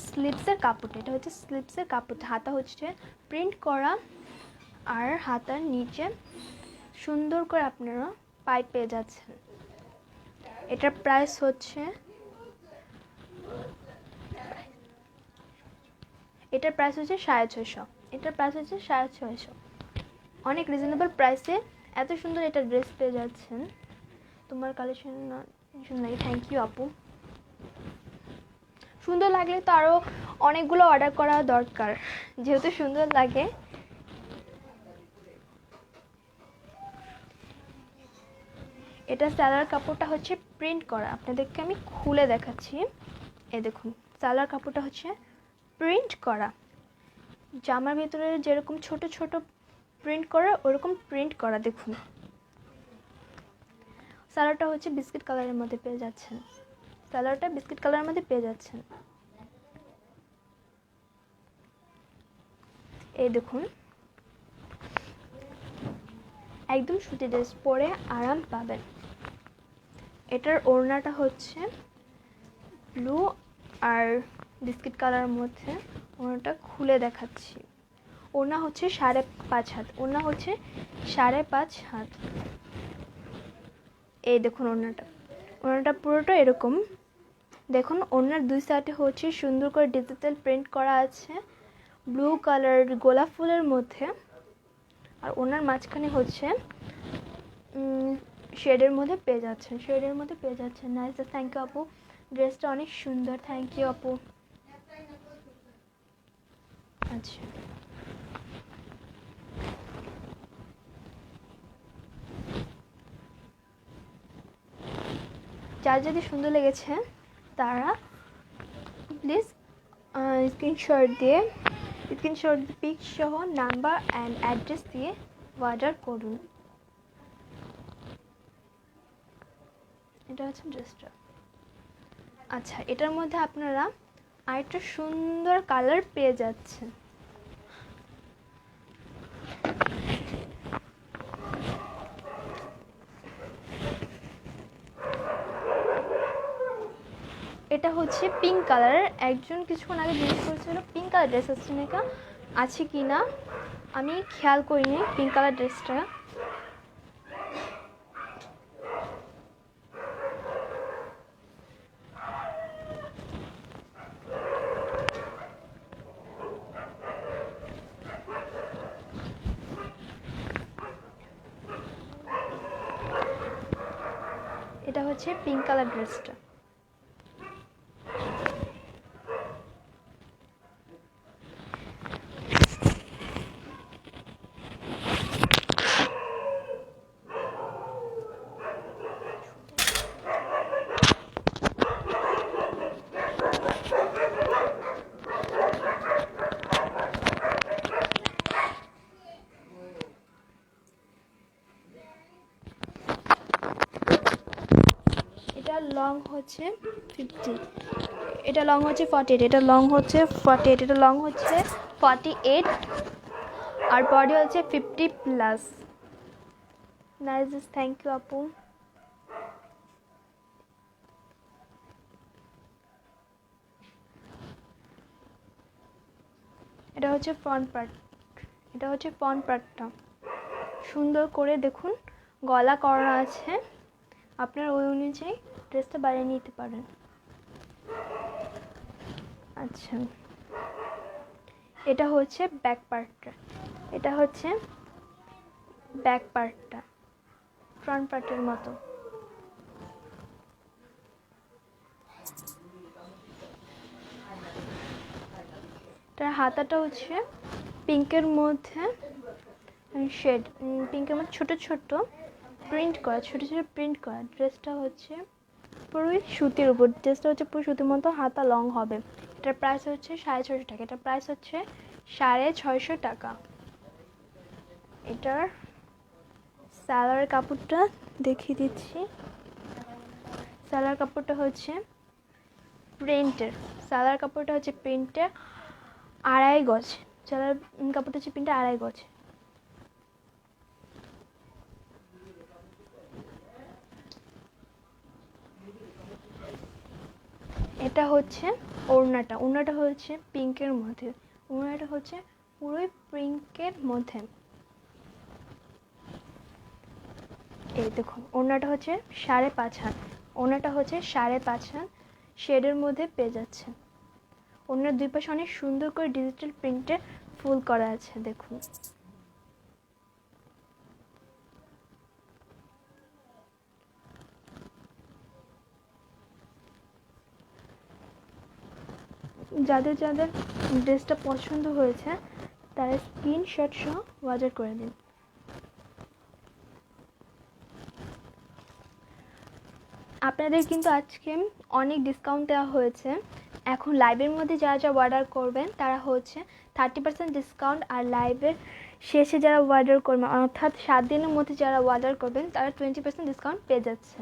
স্লিভসের কাপড়, হাতা হচ্ছে প্রিন্ট করা, আর হাতার নিচে সুন্দর করে আপনারা পাইপ পেয়ে যাচ্ছেন। এটার প্রাইস হচ্ছে 650। অনেক রিজনেবল প্রাইসে এত সুন্দর এটা ড্রেস পেয়ে যাচ্ছেন। তোমার কালেকশন নাই, থ্যাংক ইউ আপু। সুন্দর লাগলে তো আরও অনেকগুলো অর্ডার করা দরকার, যেহেতু সুন্দর লাগে। এটা সালোয়ার কাপড়টা হচ্ছে প্রিন্ট করা, আপনাদেরকে আমি খুলে দেখাচ্ছি। এই দেখুন, সালোয়ার কাপড়টা হচ্ছে প্রিন্ট করা, জামার ভিতরে যেরকম ছোট ছোট প্রিন্ট করা, ওরকম প্রিন্ট করা। দেখুন সালোয়ারটা হচ্ছে বিস্কিট কালারের মধ্যে পেয়ে যাচ্ছেন, এই দেখুন, একদম সুতি ড্রেস, পরে আরাম পাবেন। এটার ওড়নাটা হচ্ছে ব্লু আর বিস্কিট কালারের মধ্যে, ওড়নাটা খুলে দেখাচ্ছি। ওড়না হচ্ছে 5.5 হাত, এই দেখুন ওড়নাটা পুরোটা এরকম। দেখুন ওড়নার দুই সাইডে হচ্ছে সুন্দর করে ডিজিটাল প্রিন্ট করা আছে ব্লু কালার গোলাপ ফুলের মধ্যে, আর ওড়নার মাঝখানে হচ্ছে শেডের মধ্যে পেয়ে যাচ্ছেন। নাইস, থ্যাংক ইউ আপু, ড্রেসটা অনেক সুন্দর, থ্যাংক ইউ আপু। আচ্ছা, যার যদি সুন্দর লেগেছে তারা প্লিজ স্ক্রিনশট দিয়ে পিক সহ নাম্বার অ্যান্ড অ্যাড্রেস দিয়ে অর্ডার করুন। এটা হচ্ছে ড্রেসটা। আচ্ছা, এটার মধ্যে আপনারা আরেকটা সুন্দর কালার পেয়ে যাচ্ছেন। এটা হচ্ছে পিঙ্ক কালার। একজন কিছুক্ষণ আগে জিজ্ঞেস করেছিল পিঙ্ক কালার ড্রেস আছে কি না, আমি খেয়াল করিনি পিঙ্ক কালার ড্রেসটা। এটা হচ্ছে পিঙ্ক কালার ড্রেসটা। এটা লং হচ্ছে 50, এটা লং হচ্ছে 48, এটা লং হচ্ছে 48, এটা লং হচ্ছে 48, আর বডি হচ্ছে 50+। নাইস, থ্যাংক ইউ আপু। এটা হচ্ছে ফ্রন্ট পার্ট, এটা হচ্ছে ফ্রন্ট পার্টটা। সুন্দর করে দেখুন গলা করা আছে, আপনার ওই অনুযায়ী ড্রেসটা বানিয়ে নিতে পারেন। আচ্ছা, এটা হচ্ছে ব্যাক পার্টটা, এটা হচ্ছে ব্যাক পার্টটা ফ্রন্ট পার্টের মতো। তার হাতাটা হচ্ছে পিঙ্কের মধ্যে শেড, পিঙ্কের মধ্যে ছোট ছোট প্রিন্ট করা, ছোট ছোট প্রিন্ট করা। ড্রেসটা হচ্ছে পুরোই সুতির উপর, ড্রেসটা হচ্ছে পুরো সুতির মতো, হাতা লং হবে। এটার প্রাইস হচ্ছে 650 টাকা, এটার প্রাইস হচ্ছে 650 টাকা। এটার সালোয়ার কাপড়টা দেখিয়ে দিচ্ছি। সালোয়ার কাপড়টা হচ্ছে প্রিন্টের, সালোয়ার কাপড়টা হচ্ছে প্রিন্টের 2.5 গজ, সালোয়ার কাপড়টা হচ্ছে প্রিন্টের 2.5 গজ। এটা হচ্ছে ওড়নাটা, ওড়নাটা হচ্ছে পিঙ্কের মধ্যে, ওড়নাটা হচ্ছে পুরোই পিঙ্কের মধ্যে। এই দেখুন ওড়নাটা হচ্ছে 5.5 হাত, ওড়নাটা হচ্ছে 5.5 হাত শেডের মধ্যে পেয়ে যাচ্ছে। ওড়নার দুই পাশে অনেক সুন্দর করে ডিজিটাল প্রিন্টে ফুল করা আছে দেখুন। যাদের যাদের ড্রেসটা পছন্দ হয়েছে তারা স্ক্রিনশট সহ অর্ডার করে দিন। আপনাদের কিন্তু আজকে অনেক ডিসকাউন্ট দেওয়া হয়েছে। এখন লাইভের মধ্যে যারা যারা অর্ডার করবেন তারা হচ্ছে 30% ডিসকাউন্ট, আর লাইভের শেষে যারা অর্ডার করবেন অর্থাৎ 7 দিনের মধ্যে যারা অর্ডার করবেন তারা 20% ডিসকাউন্ট পেয়ে যাচ্ছে।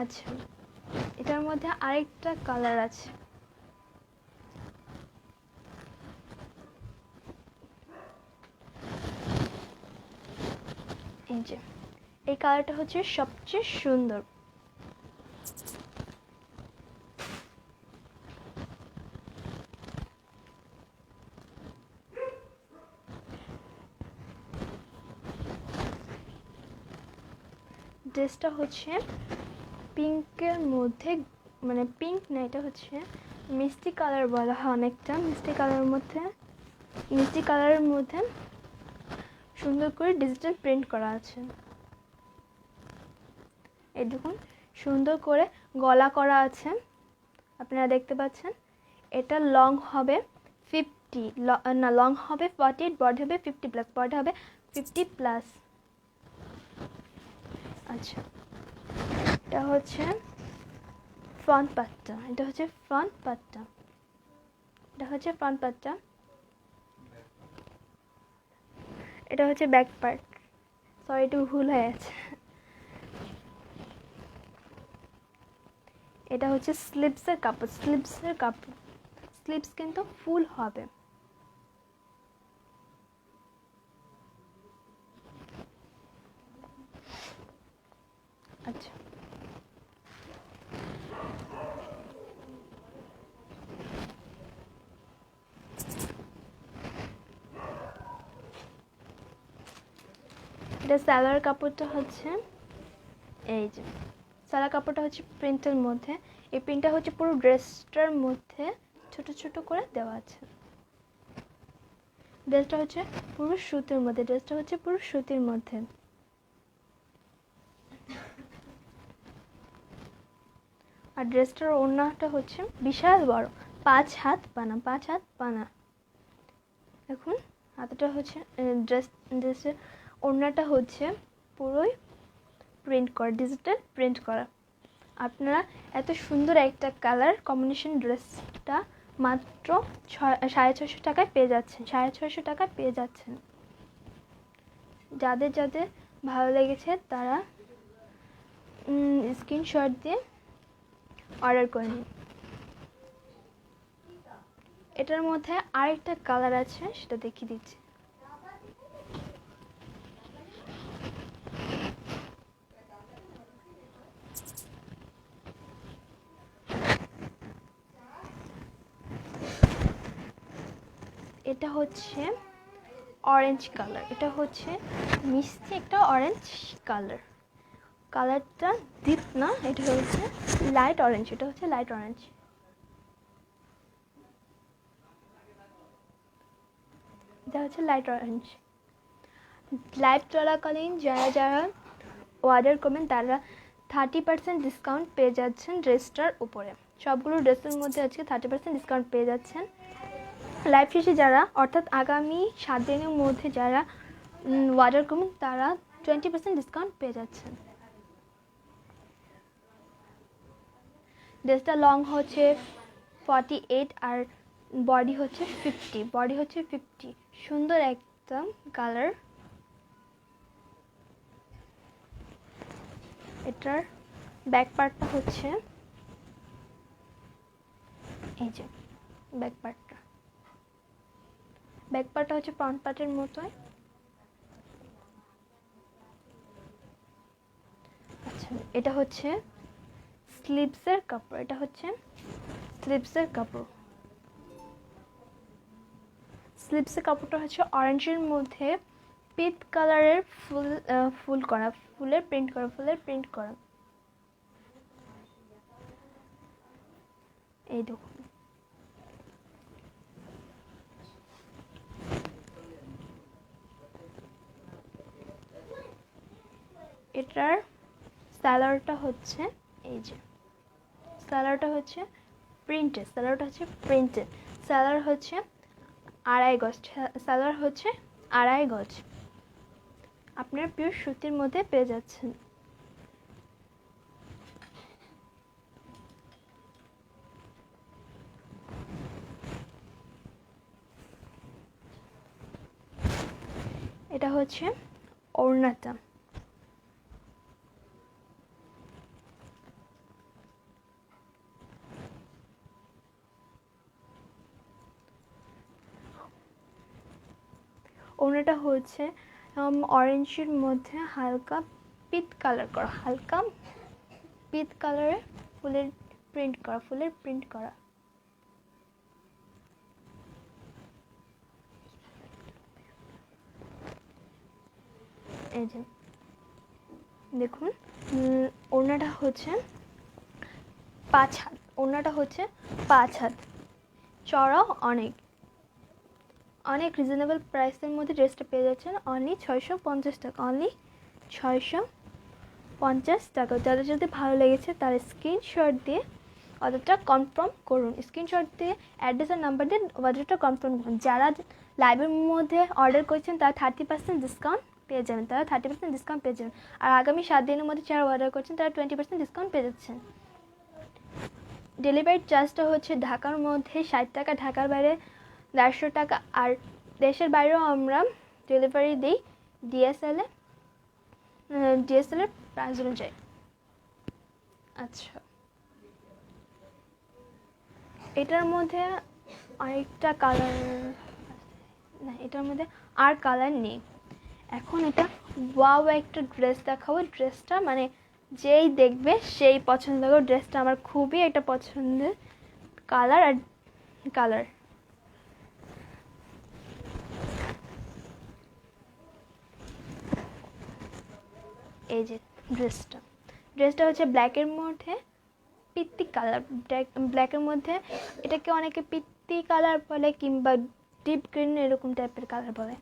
আচ্ছা, এটার মধ্যে আরেকটা কালার আছে, এই যে এই কালারটা হচ্ছে সবচেয়ে সুন্দর। ড্রেসটা হচ্ছে পিঙ্কের মধ্যে, মানে পিঙ্ক না, এটা হচ্ছে মিষ্টি কালার বলা হয় অনেকটা, মিষ্টি কালারের মধ্যে, মিষ্টি কালারের মধ্যে সুন্দর করে ডিজিটাল প্রিন্ট করা আছে। এই দেখুন সুন্দর করে গলা করা আছে, আপনারা দেখতে পাচ্ছেন। এটা লং হবে 50, না লং হবে 48, বডি হবে 50+, বডি হবে 50+। আচ্ছা, এটা হচ্ছে ফ্রন্ট পার্টটা, এটা হচ্ছে ফ্রন্ট পার্টটা, এটা হচ্ছে ফ্রন্ট পার্টটা, এটা হচ্ছে ব্যাক পার্ট। সরি একটু ভুল হয়ে আছে। এটা হচ্ছে স্লিভসের কাপড়, স্লিভসের কাপড়, স্লিভস কিন্তু ফুল হবে। আচ্ছা, এটা সালোয়ার কাপড়টা হচ্ছে এই যে, সালোয়ার কাপড়টা হচ্ছে প্রিন্টের মধ্যে, এই প্রিন্টটা হচ্ছে পুরো ড্রেসটার মধ্যে ছোট ছোট করে দেওয়া আছে। ড্রেসটা হচ্ছে পুরো সুতির মধ্যে, ড্রেসটা হচ্ছে পুরো সুতির মধ্যে। আর ড্রেসটার ওড়নাটা হচ্ছে বিশাল বড়, 5 হাত পানা, 5 হাত পানা। দেখুন হাতটা হচ্ছে ড্রেসের ওড়নাটা হচ্ছে পুরোই প্রিন্ট করা, ডিজিটাল প্রিন্ট করা। আপনারা এত সুন্দর একটা কালার কম্বিনেশন ড্রেসটা মাত্র 650 টাকায় পেয়ে যাচ্ছেন, 650 টাকায় পেয়ে যাচ্ছেন। যাদের যাদের ভালো লেগেছে তারা স্ক্রিনশট দিয়ে অর্ডার করে নিন। এটার মধ্যে আরেকটা কালার আছে, সেটা দেখিয়ে দিচ্ছি। এটা হচ্ছে অরেঞ্জ কালার, এটা হচ্ছে মিষ্টি একটা অরেঞ্জ কালার। কালারটা ডিপ না, এটা হচ্ছে লাইট অরেঞ্জ, এটা হচ্ছে লাইট অরেঞ্জ। এটা হচ্ছে লাইট অরেঞ্জ। লাইভ চলাকালীন যারা যারা অর্ডার করবেন তারা 30% ডিসকাউন্ট পেয়ে যাচ্ছেন ড্রেসটার উপরে। সবগুলো ড্রেসের মধ্যে আজকে 30% ডিসকাউন্ট পেয়ে যাচ্ছেন। লাইভ শেষে যারা, অর্থাৎ আগামী 7 দিনের মধ্যে যারা অর্ডার করবেন তারা 20% ডিসকাউন্ট পেয়ে যাচ্ছেন। ড্রেসটা লং হচ্ছে 48 আর বডি হচ্ছে 50, সুন্দর একদম কালার। এটার ব্যাক পার্টটা হচ্ছে এই যে ব্যাক পার্টটা হচ্ছে ফ্রন্ট পার্টের মতোই। আচ্ছা, এটা হচ্ছে স্লিভসের কাপড়, স্লিভসের কাপড়টা হচ্ছে অরেঞ্জের মধ্যে পিট কালারের ফুলের প্রিন্ট করা। এই দেখুন, এটার সালোয়ারটা হচ্ছে এই যে প্রিন্টেড, সালোয়ার হচ্ছে 2.5 গজ। আপনার পিওর সুতির মধ্যে পেয়ে যাচ্ছেন। এটা হচ্ছে ওড়নাটা, ওড়নাটা হচ্ছে অরেঞ্জের মধ্যে হালকা পিত কালারে ফুলের প্রিন্ট করা। এই যে দেখুন, ওড়নাটা হচ্ছে 5 হাত, চড়াও অনেক রিজনেবল প্রাইসের মধ্যে ড্রেসটা পেয়ে যাচ্ছেন অনলি 650 টাকা, যাদের যদি ভালো লেগেছে তারা স্ক্রিনশট দিয়ে অর্ডারটা কনফার্ম করুন। স্ক্রিনশট দিয়ে অ্যাড্রেস আর নাম্বার দিয়ে অর্ডারটা কনফার্ম করুন। যারা লাইভের মধ্যে অর্ডার করেছেন তারা 30% ডিসকাউন্ট পেয়ে যাবেন, আর আগামী 7 দিনের মধ্যে যারা অর্ডার করছেন তারা 20% ডিসকাউন্ট পেয়ে যাচ্ছেন। ডেলিভারি চার্জটা হচ্ছে ঢাকার মধ্যে 60 টাকা, ঢাকার বাইরে 150 টাকা, আর দেশের বাইরেও আমরা ডেলিভারি দিই ডিএসএল এর প্রাইস অনুযায়ী। আচ্ছা, এটার মধ্যে আরেকটা কালার না, এটার মধ্যে আর কালার নেই। এখন এটা ওয়াও একটা ড্রেস দেখাবো। ড্রেসটা মানে যেই দেখবে সেই পছন্দ করবে। ড্রেসটা আমার খুবই একটা পছন্দের কালার। এই যে ড্রেসটা হচ্ছে ব্ল্যাকের মধ্যে পিত্তি কালার, ব্ল্যাকের মধ্যে এটাকে অনেকে পিত্তি কালার বলে কিংবা ডিপ গ্রিন এরকম টাইপের কালার বলে।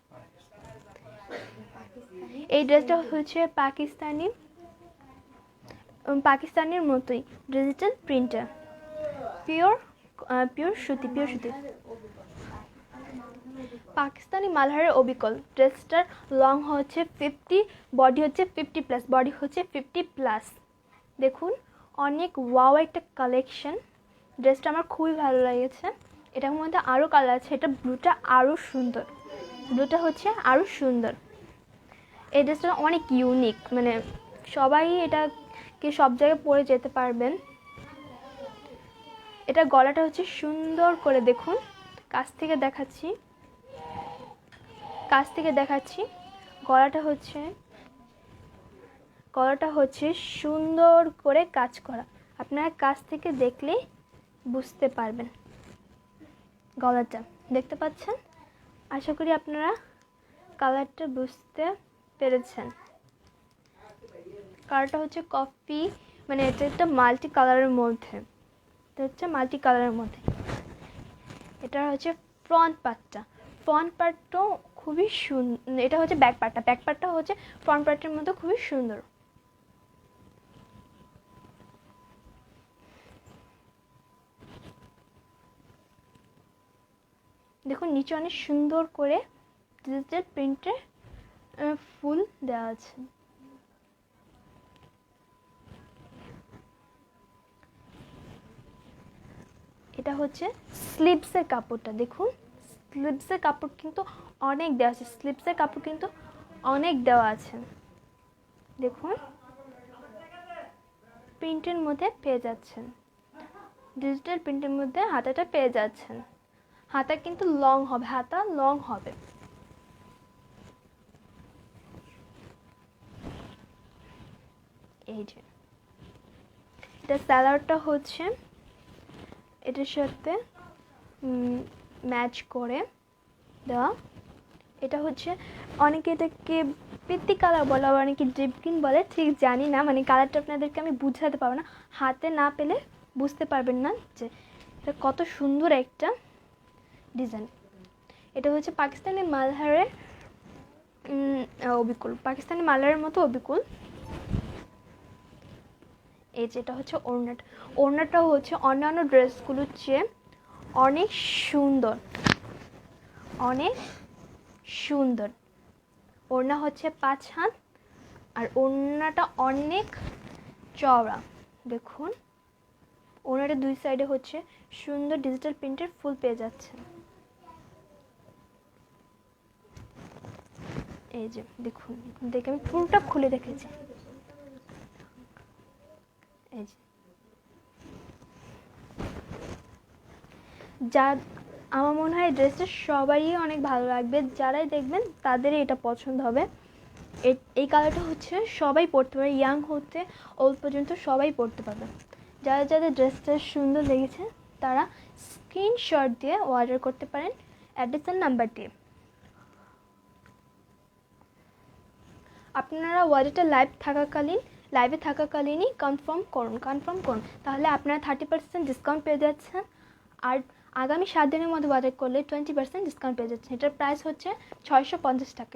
এই ড্রেসটা হচ্ছে পাকিস্তানির মতোই ডিজিটাল প্রিন্টার, পিওর সুতি পাকিস্তানি মালহারের অবিকল। ড্রেসটার লং হচ্ছে 50, বডি হচ্ছে 50+, দেখুন অনেক ওয়াও একটা কালেকশন। ড্রেসটা আমার খুবই ভালো লেগেছে। এটার মধ্যে আরও কালার আছে, এটা ব্লুটা হচ্ছে আরও সুন্দর। এই ড্রেসটা অনেক ইউনিক, মানে সবাই এটাকে সব জায়গায় পরে যেতে পারবেন। এটা গলাটা হচ্ছে সুন্দর করে দেখুন, কাছ থেকে দেখাচ্ছি। গলাটা হচ্ছে সুন্দর করে কাজ করা, আপনারা কাছ থেকে দেখলেই বুঝতে পারবেন। গলাটা দেখতে পাচ্ছেন, আশা করি আপনারা কালারটা বুঝতে পেরেছেন। কালারটা হচ্ছে কফি, মানে এটা একটা মাল্টি কালারের মধ্যে, এটা হচ্ছে ফ্রন্ট পার্টটাও খুবই সুন্দর। এটা হচ্ছে ব্যাক পার্টটা হচ্ছে ফ্রন্ট পার্টের মধ্যে খুবই সুন্দর। দেখুন নিচে অনেক সুন্দর করে ডিজিটাল প্রিন্টের ফুল দেওয়া আছে। এটা হচ্ছে স্লিভসের কাপড়টা, দেখুন স্লিভসের কাপড় কিন্তু অনেক দেওয়া আছে, দেখুন প্রিন্টের মধ্যে পেয়ে যাচ্ছেন, ডিজিটাল প্রিন্টের মধ্যে হাতাটা পেয়ে যাচ্ছেন। হাতা কিন্তু লং হবে, এই যে এটা সালোয়ারটা হচ্ছে এটার সাথে ম্যাচ করে দেওয়া। এটা হচ্ছে অনেকে এটাকে পিত্তি কালার বলে, আবার অনেকে ডিপ গ্রিন বলে, ঠিক জানি না, মানে কালারটা আপনাদেরকে আমি বুঝাতে পারবো না, হাতে না পেলে বুঝতে পারবেন না যে এটা কত সুন্দর একটা ডিজাইন। এটা হচ্ছে পাকিস্তানি মালহারের মতো অবিকুল। এই যেটা হচ্ছে ওড়নাটা হচ্ছে অন্যান্য ড্রেসগুলোর চেয়ে অনেক সুন্দর। ওড়না হচ্ছে 5 হাত, আর ওড়নাটা অনেক চওড়া। দেখুন ওড়নাটা 2 সাইডে হচ্ছে সুন্দর ডিজিটাল প্রিন্টের ফুল পেয়ে যাচ্ছে। এই যে দেখুন, দেখে আমি ফুলটা খুলে দেখেছি। এই যে আমার মনে হয় ড্রেসটা সবারই অনেক ভালো লাগবে, যারাই দেখবেন তাদেরই এটা পছন্দ হবে। এই কালারটা হচ্ছে সবাই পরতে পারে, ইয়াং হতে ওল্ড পর্যন্ত সবাই পরতে পারবে। যাদের ড্রেসটা সুন্দর লেগেছে তারা স্ক্রিনশট দিয়ে অর্ডার করতে পারেন অ্যাড্রেস নাম্বার দিয়ে। আপনারা অর্ডারটা লাইভে থাকাকালীনই কনফার্ম করুন, তাহলে আপনারা 30% ডিসকাউন্ট পেয়ে যাচ্ছেন। আর আগামী 7 দিনের মধ্যে অর্ডার করলে 20% ডিসকাউন্ট পেয়ে যাচ্ছেন। এটার প্রাইস হচ্ছে 650 টাকা।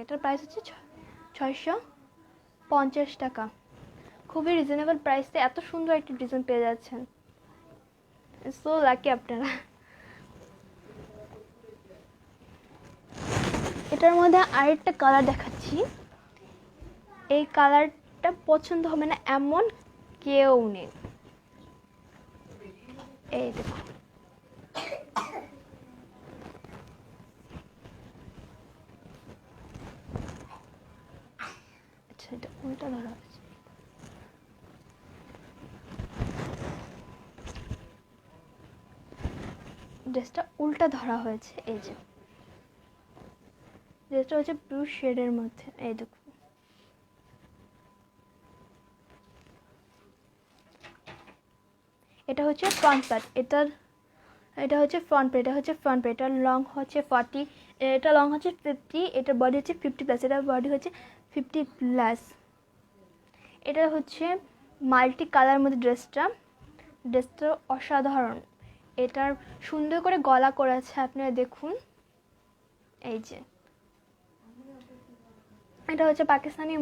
650 টাকা, খুবই রিজনেবল প্রাইসে এত সুন্দর একটা ডিজাইন পেয়ে যাচ্ছেন। সো লাকি আপনারা। এটার মধ্যে আরেকটা কালার দেখাচ্ছি, এই কালারটা পছন্দ হবে না এমন কেউ নেই। এই দেখুন, আচ্ছা এটা উল্টা ধরা হয়েছে। ড্রেসটা উল্টা ধরা হয়েছে। এই যে ড্রেসটা হচ্ছে ব্লু শেডের মধ্যে, এই দেখুন এটা হচ্ছে ফ্রন্ট পার্ট, এটা হচ্ছে ফ্রন্ট পার্ট, এটার লং হচ্ছে 40, এটা লং হচ্ছে 50, এটার বডি হচ্ছে 50+, এটার বডি হচ্ছে 50+। এটা হচ্ছে মাল্টি কালার মধ্যে ড্রেসটা অসাধারণ। এটার সুন্দর করে গলা করেছে, আপনারা দেখুন। এই যে এটা হচ্ছে পাকিস্তানি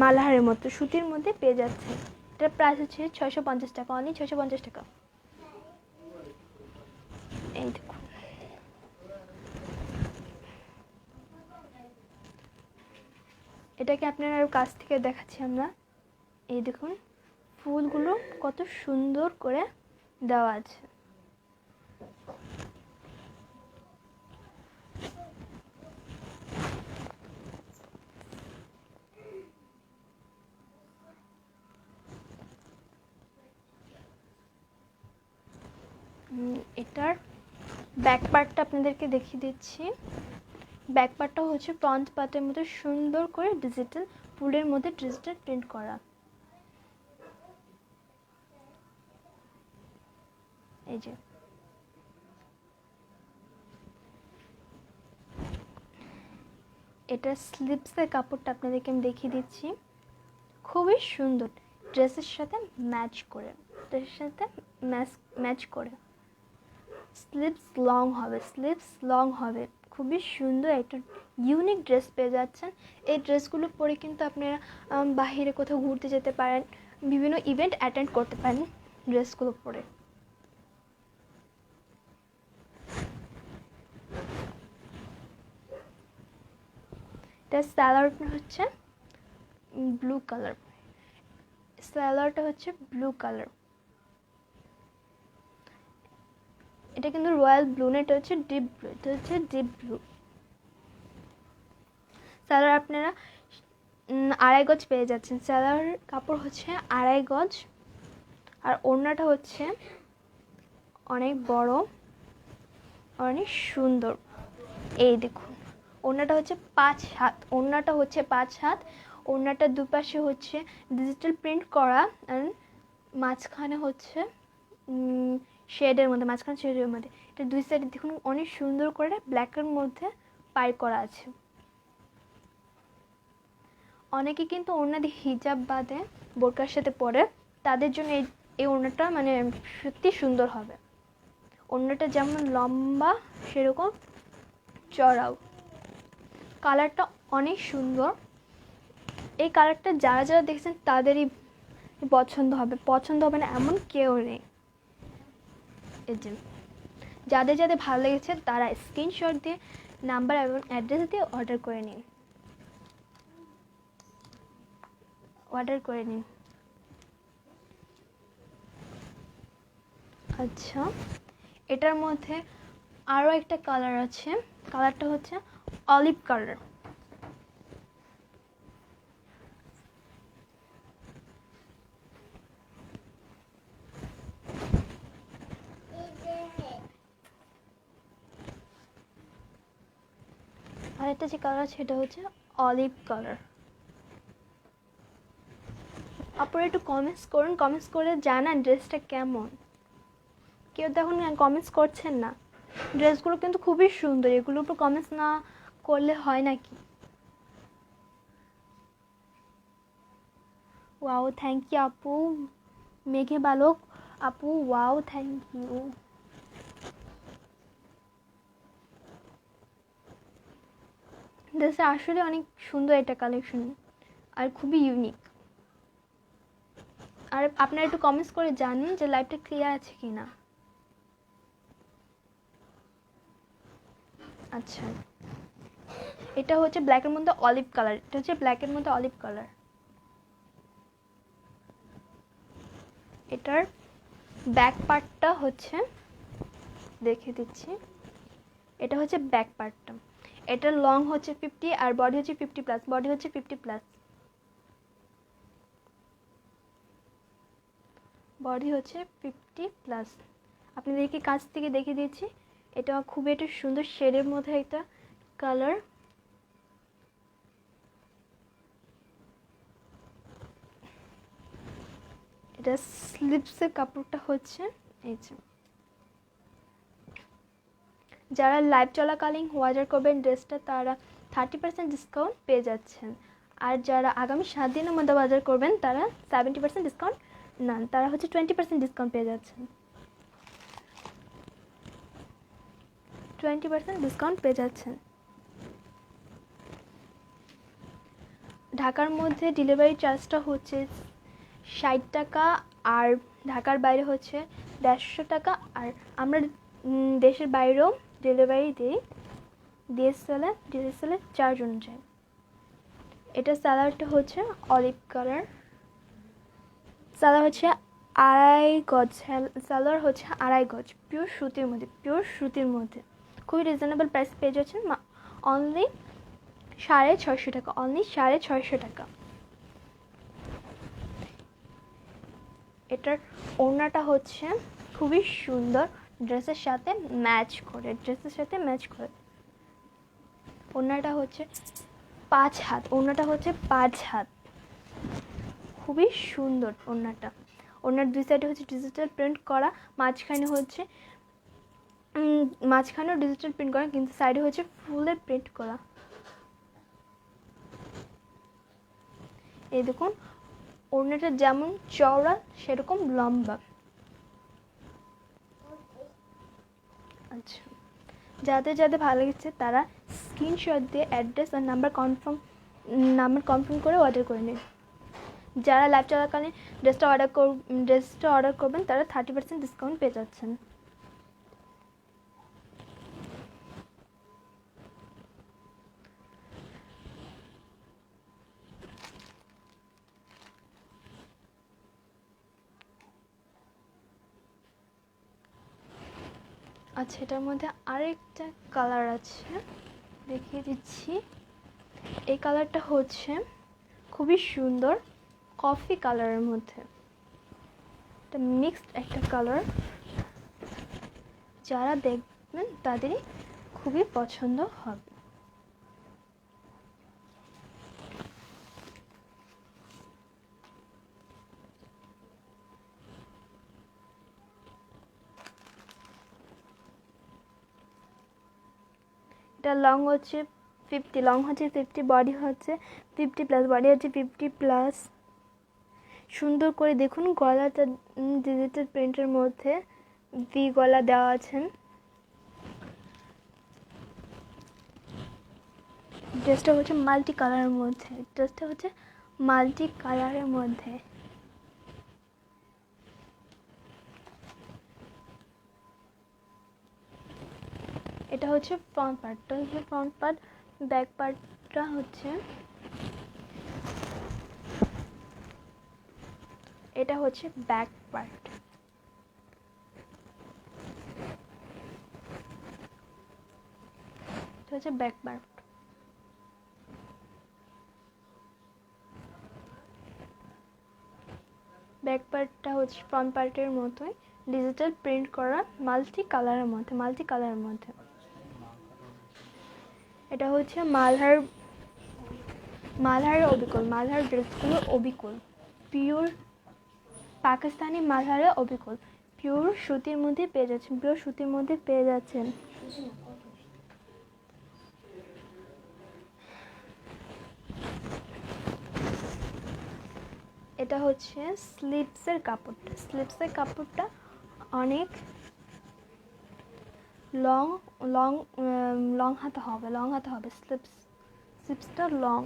মালহারের মতো সুতির মধ্যে পেয়ে যাচ্ছে। এটার প্রাইস হচ্ছে 650 টাকা, অনলি 650 টাকা। এই দেখুন এটাকে আপনারা আরো কাছ থেকে দেখাচ্ছি আমরা। এই দেখুন ফুলগুলো কত সুন্দর করে দেওয়া আছে। এটার ব্যাক পার্টটা আপনাদেরকে দেখিয়ে দিচ্ছি। ব্যাক পার্টটা হচ্ছে ফ্রন্ট পার্টের মধ্যে সুন্দর করে ডিজিটাল ফুলের মধ্যে ডিজিটাল প্রিন্ট করা। এই যে এটা স্লিপসের কাপড়টা আপনাদেরকে আমি দেখিয়ে দিচ্ছি, খুবই সুন্দর, ড্রেসের সাথে ম্যাচ করে, ড্রেসের সাথে ম্যাচ করে। স্লিপস লং হবে, খুবই সুন্দর একটা ইউনিক ড্রেস পেয়ে যাচ্ছেন। এই ড্রেসগুলো পরে কিন্তু আপনারা বাহিরে কোথাও ঘুরতে যেতে পারেন, বিভিন্ন ইভেন্ট অ্যাটেন্ড করতে পারেন ড্রেসগুলো পরে। এটার স্যালারটা হচ্ছে ব্লু কালার, এটা কিন্তু রয়্যাল ব্লু না, এটা হচ্ছে ডিপ ব্লু। স্যালার আপনারা 2.5 গজ পেয়ে যাচ্ছেন। স্যালার কাপড় হচ্ছে 2.5 গজ, আর ওড়নাটা হচ্ছে অনেক বড়, অনেক সুন্দর। এই দেখুন, ওড়নাটা হচ্ছে 5 হাত, ওড়নাটার দুপাশে হচ্ছে ডিজিটাল প্রিন্ট করা, আর মাঝখানে হচ্ছে শেডের মধ্যে, এটা দুই সাইডে দেখুন অনেক সুন্দর করে ব্ল্যাকের মধ্যে পাই করা আছে। অনেকে কিন্তু ওড়না দিয়ে হিজাব বাঁধে বোরকার সাথে পরে, তাদের জন্য এই ওড়নাটা মানে সত্যি সুন্দর হবে। ওড়নাটা যেমন লম্বা সেরকম চড়াও, কালারটা অনেক সুন্দর। এই কালারটা যারা দেখছেন তাদেরই পছন্দ হবে না এমন কেউ নেই। এই যে যাদের ভালো লেগেছে তারা স্ক্রিনশট দিয়ে নাম্বার এবং অ্যাড্রেস দিয়ে অর্ডার করে নিন। আচ্ছা, এটার মধ্যে আরও একটা কালার আছে, কালারটা হচ্ছে অলিভ কালার। আর একটা যে কালার আছে সেটা হচ্ছে অলিভ কালার। আপনারা একটু কমেন্টস করে জানান ড্রেসটা কেমন। কেউ তো এখন কমেন্টস করছেন না। ড্রেসগুলো কিন্তু খুবই সুন্দর, এগুলোর উপর কমেন্টস না করলে হয় নাকি। ওয়াও, থ্যাংক ইউ আপু। মেঘে বালক আপু, ওয়াও, থ্যাংক ইউ। ড্রেসটা আসলে অনেক সুন্দর একটা কালেকশন, আর খুবই ইউনিক। আর আপনারা একটু কমেন্টস করে জানুন যে লাইভটা ক্লিয়ার আছে কি না। আচ্ছা, এটা হচ্ছে ব্ল্যাকের মধ্যে অলিভ কালার, এটার ব্যাক পার্টটা হচ্ছে দেখে দিচ্ছি। এটা হচ্ছে ব্যাক পার্টটা, এটার লং হচ্ছে 50 আর বডি হচ্ছে 50 প্লাস, আপনাদেরকে কাছ থেকে দেখে দিচ্ছি। এটা খুবই একটা সুন্দর শেডের মধ্যে একটা কালার। এটা স্লিপসের কাপড়টা হচ্ছে এই যে। যারা লাইভ চলাকালীন অর্ডার করবেন ড্রেসটা তারা 30% ডিসকাউন্ট পেয়ে যাচ্ছেন, আর যারা আগামী 7 দিনের মধ্যে অর্ডার করবেন তারা 70% ডিসকাউন্ট নেন, তারা হচ্ছে 20% ডিসকাউন্ট পেয়ে যাচ্ছেন। ঢাকার মধ্যে ডেলিভারি চার্জটা হচ্ছে 60 টাকা, আর ঢাকার বাইরে হচ্ছে 150 টাকা, আর আমরা দেশের বাইরেও ডেলিভারি দিই ডিএসএল চার্জ অনুযায়ী। এটা স্যালারটা হচ্ছে অলিভ কালার, স্যালার হচ্ছে 2.5 গজ, পিওর সুতির মধ্যে খুবই রিজনেবল প্রাইস পেয়ে যাচ্ছেন, অনলি 650 টাকা। এটার ওড়নাটা হচ্ছে খুবই সুন্দর, ড্রেসের সাথে ম্যাচ করে। ওড়নাটা হচ্ছে 5 হাত, খুবই সুন্দর ওড়নাটা। ওড়নার দুই সাইডে হচ্ছে ডিজিটাল প্রিন্ট করা, মাঝখানেও ডিজিটাল প্রিন্ট করা, কিন্তু সাইডে হচ্ছে ফুলের প্রিন্ট করা। এই দেখুন ওড়নাটা যেমন চওড়া সেরকম লম্বা। আচ্ছা, যাদের ভালো লেগেছে তারা স্ক্রিনশট দিয়ে অ্যাড্রেস আর নাম্বার কনফার্ম করে অর্ডার করে নিন। যারা লাইভ চলাকালীন ড্রেসটা অর্ডার করবেন তারা 30% ডিসকাউন্ট পেয়ে যাচ্ছেন। আচ্ছা, এটার মধ্যে আরেকটা কালার আছে, দেখিয়ে দিচ্ছি। এই কালারটা হচ্ছে খুবই সুন্দর, কফি কালারের মধ্যে। এটা মিক্সড একটা কালার, যারা দেখবেন তাদেরই খুবই পছন্দ হবে। এটা লং হচ্ছে 50, বডি হচ্ছে 50+, বডি হচ্ছে 50+। সুন্দর করে দেখুন গলাটা ডিজিটাল প্রিন্টের মধ্যে ভি গলা দেওয়া আছে। ড্রেসটা হচ্ছে মাল্টি কালারের মধ্যে। এটা হচ্ছে ফ্রন্ট পার্ট, ব্যাক পার্টটা হচ্ছে এটা হচ্ছে ব্যাক পার্ট। এটা হচ্ছে ব্যাক পার্ট। ব্যাক পার্টটা হচ্ছে ফ্রন্ট পার্টের মতোই ডিজিটাল প্রিন্ট করা, মাল্টি কালারের মধ্যে। এটা হচ্ছে মালহারের ড্রেসগুলোর অবিকল, পিওর পাকিস্তানি মালহারের অবিকল, পিওর সুতির মধ্যে পেয়ে যাচ্ছেন। এটা হচ্ছে স্লিভসের কাপড়টা অনেক লং হাতা হবে স্লিভসটা লং।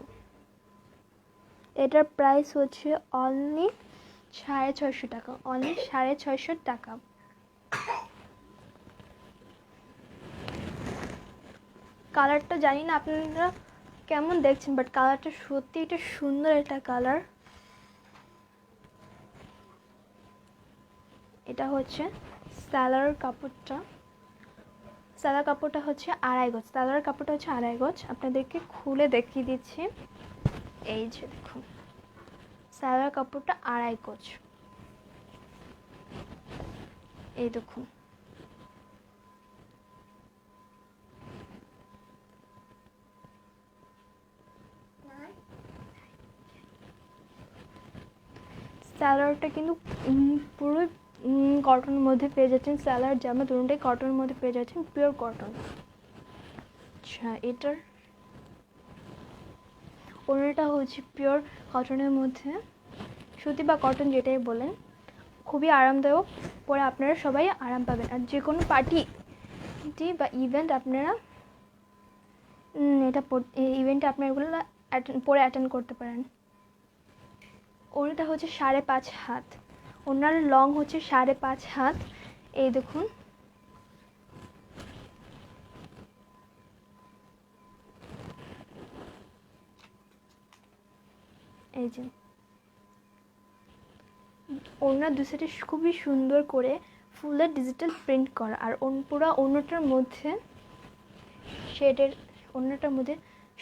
এটার প্রাইস হচ্ছে অনলি 650 টাকা। কালারটা জানি না আপনারা কেমন দেখছেন, বাট কালারটা সত্যি এটা সুন্দর একটা কালার। এটা হচ্ছে সালোয়ার কাপড়টা হচ্ছে 2.5 গজ। আপনাদেরকে খুলে দেখিয়ে দিচ্ছি। এই যে দেখুন, সালোয়ার কাপড়টা 2.5 গজ। এই দেখুন, সালোয়ারটা কিন্তু পুরো কটনের মধ্যে পেয়ে যাচ্ছেন। সালোয়ার জামা দুটোটাই কটনের মধ্যে পেয়ে যাচ্ছেন, পিওর কটন। আচ্ছা, এটার ওড়নাটা হচ্ছে পিওর কটনের মধ্যে, সুতি বা কটন যেটাই বলেন, খুবই আরামদায়ক, পরে আপনারা সবাই আরাম পাবেন। আর যে কোনো পার্টি বা ইভেন্ট আপনারা ইভেন্টে আপনারা এগুলো পরে অ্যাটেন্ড করতে পারেন। ওড়নাটা হচ্ছে 5.5 হাত, ওড়নার লং হচ্ছে 5.5 হাত। এই দেখুন, এই যে ওড়নার দুই সাইডে খুবই সুন্দর করে ফুলের ডিজিটাল প্রিন্ট করা, আর পুরো ওড়নাটার মধ্যে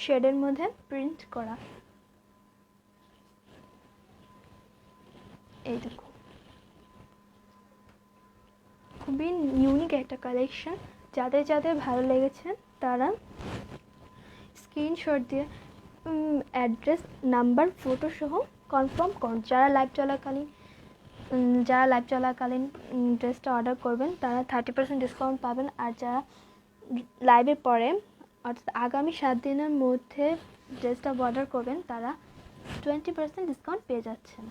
শেডের মধ্যে প্রিন্ট করা। এই দেখুন, খুবই ইউনিক একটা কালেকশন। যাদের যাদের ভালো লেগেছে তারা স্ক্রিনশট দিয়ে অ্যাড্রেস, নাম্বার, ফটো সহ কনফার্ম করুন। যারা লাইভ চলাকালীন ড্রেসটা অর্ডার করবেন তারা 30% ডিসকাউন্ট পাবেন। আর যারা লাইভের পরে অর্থাৎ আগামী 7 দিনের মধ্যে ড্রেসটা অর্ডার করবেন তারা 20% ডিসকাউন্ট পেয়ে যাচ্ছেন।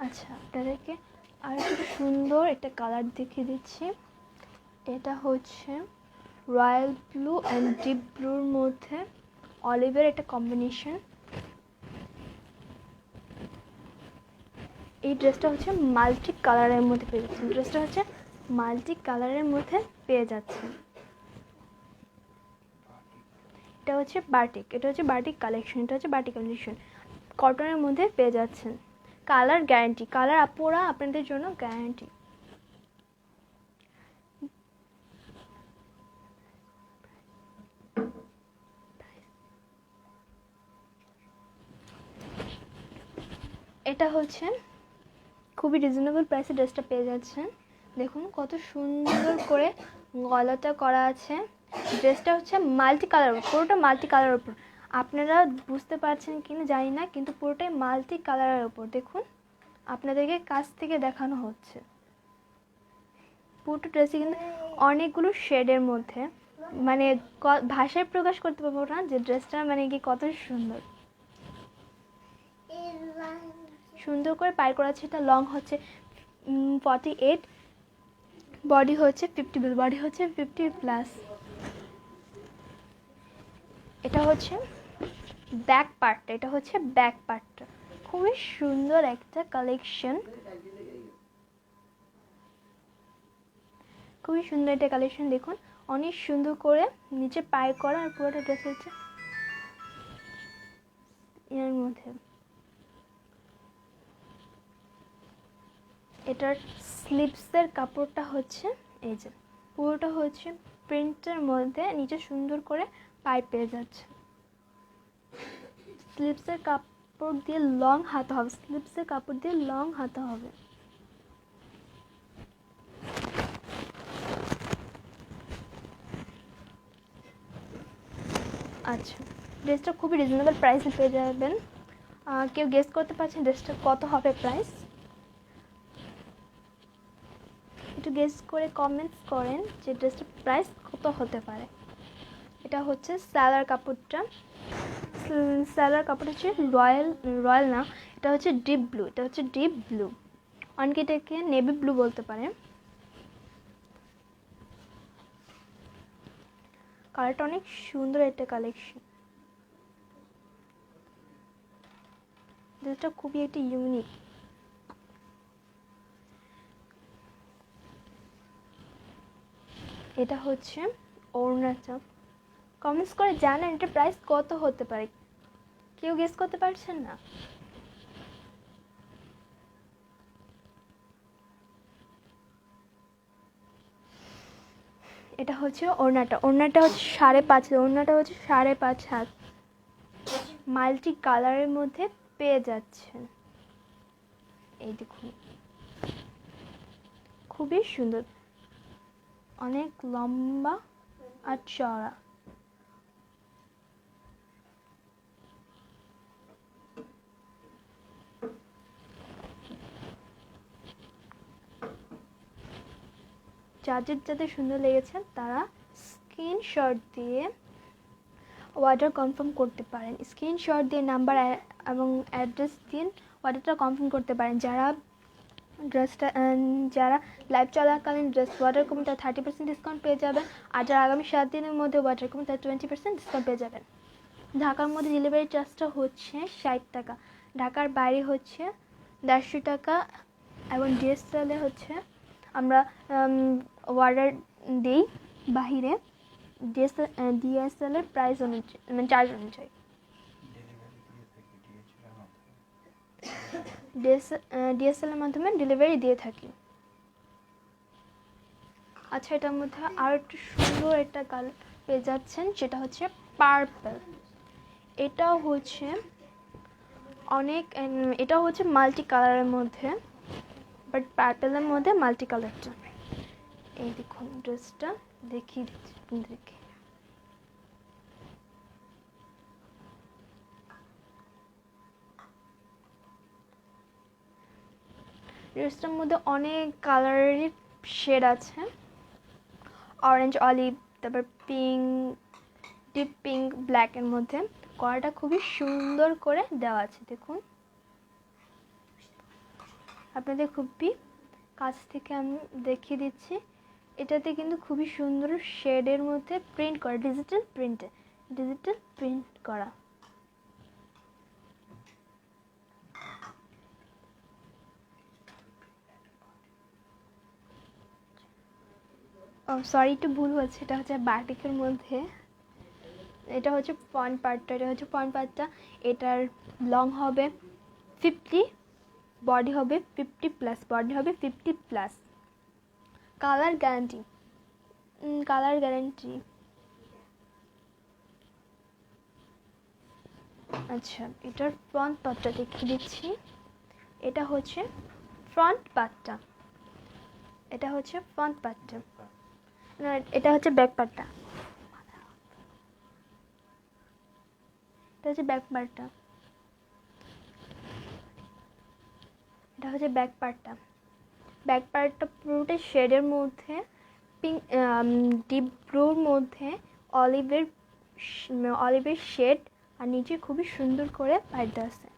আচ্ছা, আপনাদেরকে আর একটু সুন্দর একটা কালার দেখিয়ে দিচ্ছি। এটা হচ্ছে রয়্যাল ব্লু অ্যান্ড ডিপ ব্লুর মধ্যে অলিভের একটা কম্বিনেশন। এই ড্রেসটা হচ্ছে মাল্টি কালারের মধ্যে পেয়ে যাচ্ছেন। এটা হচ্ছে বাটিক কালেকশন। কটনের মধ্যে পেয়ে যাচ্ছেন। কালার গ্যারান্টি, কালার আপুরা আপনাদের জন্য গ্যারান্টি। এটা হচ্ছে খুবই রিজনেবল প্রাইসে ড্রেসটা পেয়ে যাচ্ছেন। দেখুন কত সুন্দর করে গলাটা করা আছে। ড্রেসটা হচ্ছে মাল্টি কালার, পুরোটা মাল্টি কালারের উপর। আপনারা বুঝতে পারছেন কিনা জানি না, কিন্তু পুরোটাই মাল্টি কালারের উপর। দেখুন আপনাদেরকে কাছ থেকে দেখানো হচ্ছে। পুরোটা ড্রেসে কিন্তু অনেকগুলো শেডের মধ্যে, মানে ভাষায় প্রকাশ করতে পারবো না যে ড্রেসটা মানে কি কত সুন্দর। সুন্দর করে পাই করা আছে। এটা লং হচ্ছে 48, বডি হচ্ছে 50+। এটা হচ্ছে ব্যাক পার্টটা। খুবই সুন্দর একটা কালেকশন, দেখুন অনেক সুন্দর করে নিচে পাই করা। আর পুরোটা ড্রেস হচ্ছে এর মধ্যে। এটার স্লিভসের কাপড়টা হচ্ছে এই যে, পুরোটা হচ্ছে প্রিন্টের মধ্যে, নিচে সুন্দর করে পাই পেয়ে যাচ্ছে। স্লিভসের কাপড় দিয়ে লং হাতা হবে। আচ্ছা, ড্রেসটা খুবই রিজনেবল প্রাইসে পেয়ে যাবেন। কেউ গেস করতে পারছেন ড্রেসটা কত হবে প্রাইস? একটু গেস করে কমেন্টস করেন যে ড্রেসটার প্রাইস কত হতে পারে। এটা হচ্ছে স্যালার কাপড়টা হচ্ছে রয়্যাল না, এটা হচ্ছে ডিপ ব্লু। অনেকে এটাকে নেভি ব্লু বলতে পারে। কালারটা অনেক সুন্দর একটা কালেকশন। ড্রেসটা খুবই একটা ইউনিক। এটা হচ্ছে ওড়নাটা। কমেন্টস করে জানান এটা প্রাইস কত হতে পারে। কেউ গেস করতে পারছেন না? এটা হচ্ছে ওড়নাটা হচ্ছে 5.5 হাত। মাল্টি কালারের মধ্যে পেয়ে যাচ্ছেন। এই দেখুন খুবই সুন্দর, অনেক লম্বা আর চওড়া। যাদের সুন্দর লেগেছে তারা স্ক্রিনশট দিয়ে অর্ডার কনফার্ম করতে পারেন। স্ক্রিনশট দিয়ে নাম্বার এবং অ্যাড্রেস দিন অর্ডারটা কনফার্ম করতে পারেন। যারা লাইভ চলাকালীন ড্রেস অর্ডার করবেন তারা 30% ডিসকাউন্ট পেয়ে যাবেন। আর যারা আগামী 7 দিনের মধ্যে অর্ডার করবেন তারা 20% ডিসকাউন্ট পেয়ে যাবেন। ঢাকার মধ্যে ডেলিভারি চার্জটা হচ্ছে 60 টাকা, ঢাকার বাইরে হচ্ছে 150 টাকা। এবং ডিএসএলে হচ্ছে আমরা অর্ডার দিই বাহিরে ডিএসএলের প্রাইস অনুযায়ী, মানে চার্জ অনুযায়ী। ডিএসএল এর মাধ্যমে ডেলিভারি দিয়ে থাকি। আচ্ছা, এটার মধ্যে আর একটু সুন্দর একটা কালার পেয়ে যাচ্ছেন, যেটা হচ্ছে পার্পল। এটা হচ্ছে এটা হচ্ছে মাল্টি কালারের মধ্যে, বাট পার্পেলের মধ্যে মাল্টি কালারটা। এই দেখুন ড্রেসটা দেখিয়ে দিচ্ছি আপনাদেরকে। ড্রেসটার মধ্যে অনেক কালারেরই শেড আছে, অরেঞ্জ, অলিভ, তারপর পিঙ্ক, ডিপ পিঙ্ক, ব্ল্যাকের মধ্যে। কলারটা খুবই সুন্দর করে দেওয়া আছে, দেখুন। আপনাদের খুবই কাছ থেকে আমি দেখিয়ে দিচ্ছি। এটাতে কিন্তু খুবই সুন্দর শেডের মধ্যে প্রিন্ট করা, ডিজিটাল প্রিন্ট করা। সরি, একটু ভুল হচ্ছে, এটা হচ্ছে বাটিকের মধ্যে। এটা হচ্ছে ফ্রন্ট পার্টটা। এটার লং হবে 50, বডি হবে 50+। Colour guarantee. আচ্ছা, এটার ফ্রন্ট পার্টটা দেখিয়ে দিচ্ছি। এটা হচ্ছে ফ্রন্ট পার্টটা। না, এটা হচ্ছে ব্যাক পার্টটা। এটা হচ্ছে ব্যাক পার্টটা পুরোটাই শেডের মধ্যে, পিঙ্ক, ডিপ ব্লুর মধ্যে অলিভের শেড, আর নিচে খুবই সুন্দর করে পার্টটা আছে।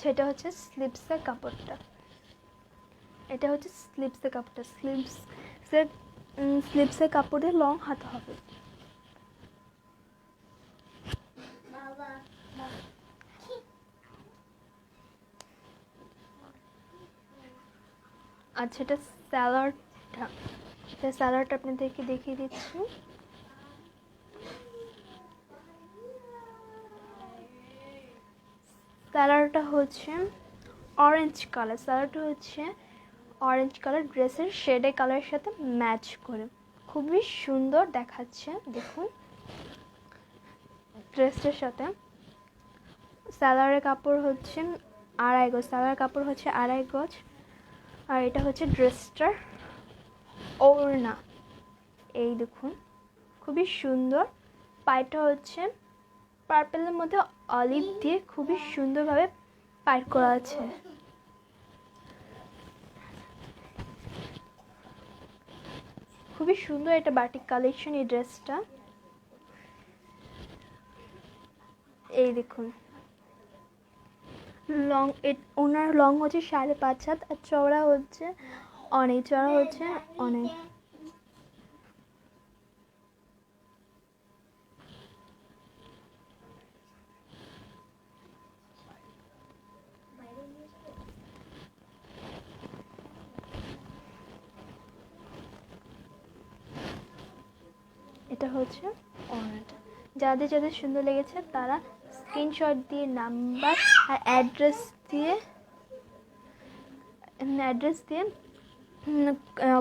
সেটা হচ্ছে স্লিভসের কাপড়টা। স্লিভসের কাপড়ে লং হাতা হবে। আচ্ছা, এটা স্যালাডটা আপনাদেরকে দেখিয়ে দিচ্ছি। স্যালাডটা হচ্ছে অরেঞ্জ কালার, ড্রেসের শেডের কালারের সাথে ম্যাচ করে খুবই সুন্দর দেখাচ্ছে, দেখুন। ড্রেসটার সাথে স্যালাডের কাপড় হচ্ছে আড়াই গজ, আর এটা হচ্ছে ড্রেসটার ওড়না। এই দেখুন, খুবই সুন্দর। পাইটা হচ্ছে পার্পেলের মধ্যে অলিভ দিয়ে খুবই সুন্দরভাবে পাইট করা আছে। খুবই সুন্দর একটা বাটিক কালেকশন এই ড্রেসটা। এই দেখুন, ওনার লং হচ্ছে 5.5 হাত, আর চওড়া হচ্ছে অনেক। এটা হচ্ছে ওড়নাটা। যাদের সুন্দর লেগেছে তারা স্ক্রিনশট দিয়ে নাম্বার আর অ্যাড্রেস দিয়ে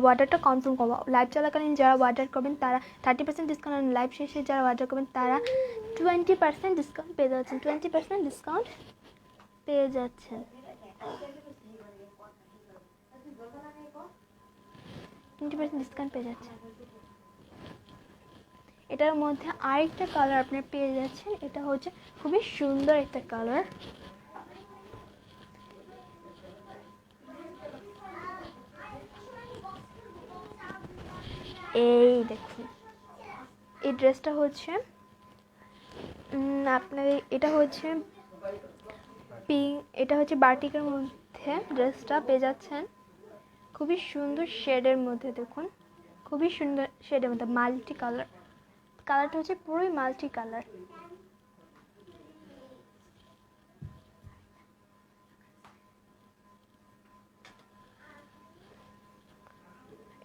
অর্ডারটা কনফার্ম করবো। লাইভ চলাকালীন যারা অর্ডার করবেন তারা 30% ডিসকাউন্ট, লাইভ শেষে যারা অর্ডার করবেন তারা 20% ডিসকাউন্ট পেয়ে যাচ্ছেন। 20% ডিসকাউন্ট পেয়ে যাচ্ছেন। এটার মধ্যে আরেকটা কালার আপনি পেয়ে যাচ্ছেন। এটা হচ্ছে খুবই সুন্দর একটা কালার। এই দেখুন, এই ড্রেসটা হচ্ছে আপনার, এটা হচ্ছে পিঙ্ক, এটা হচ্ছে বাটিকের মধ্যে ড্রেসটা পেয়ে যাচ্ছেন। খুবই সুন্দর শেডের মধ্যে, দেখুন, খুবই সুন্দর শেডের মধ্যে মাল্টি কালারটা হচ্ছে পুরোই মাল্টি কালার।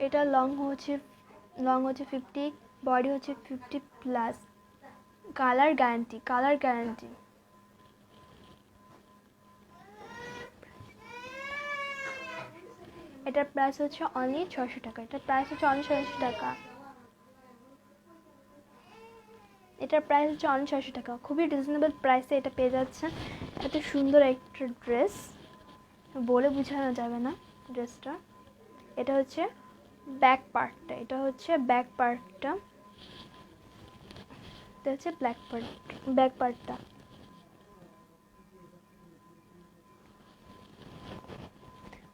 এটা লং হচ্ছে 50, বডি হচ্ছে 50+, কালার গ্যারান্টি, কালার গ্যারান্টি। এটার প্রাইস হচ্ছে অনলি 600 টাকা। এটার প্রাইস হচ্ছে অনলি 600 টাকা। এটার প্রাইস হচ্ছে অনলি 600 টাকা। খুবই রিজনেবল প্রাইসে এটা পেয়ে যাচ্ছেন। এত সুন্দর একটা ড্রেস, বলে বোঝানো যাবে না ড্রেসটা। এটা হচ্ছে ব্যাক পার্টটা, এটা হচ্ছে ব্যাক পার্টটা, এটা হচ্ছে ব্যাক পার্টটা।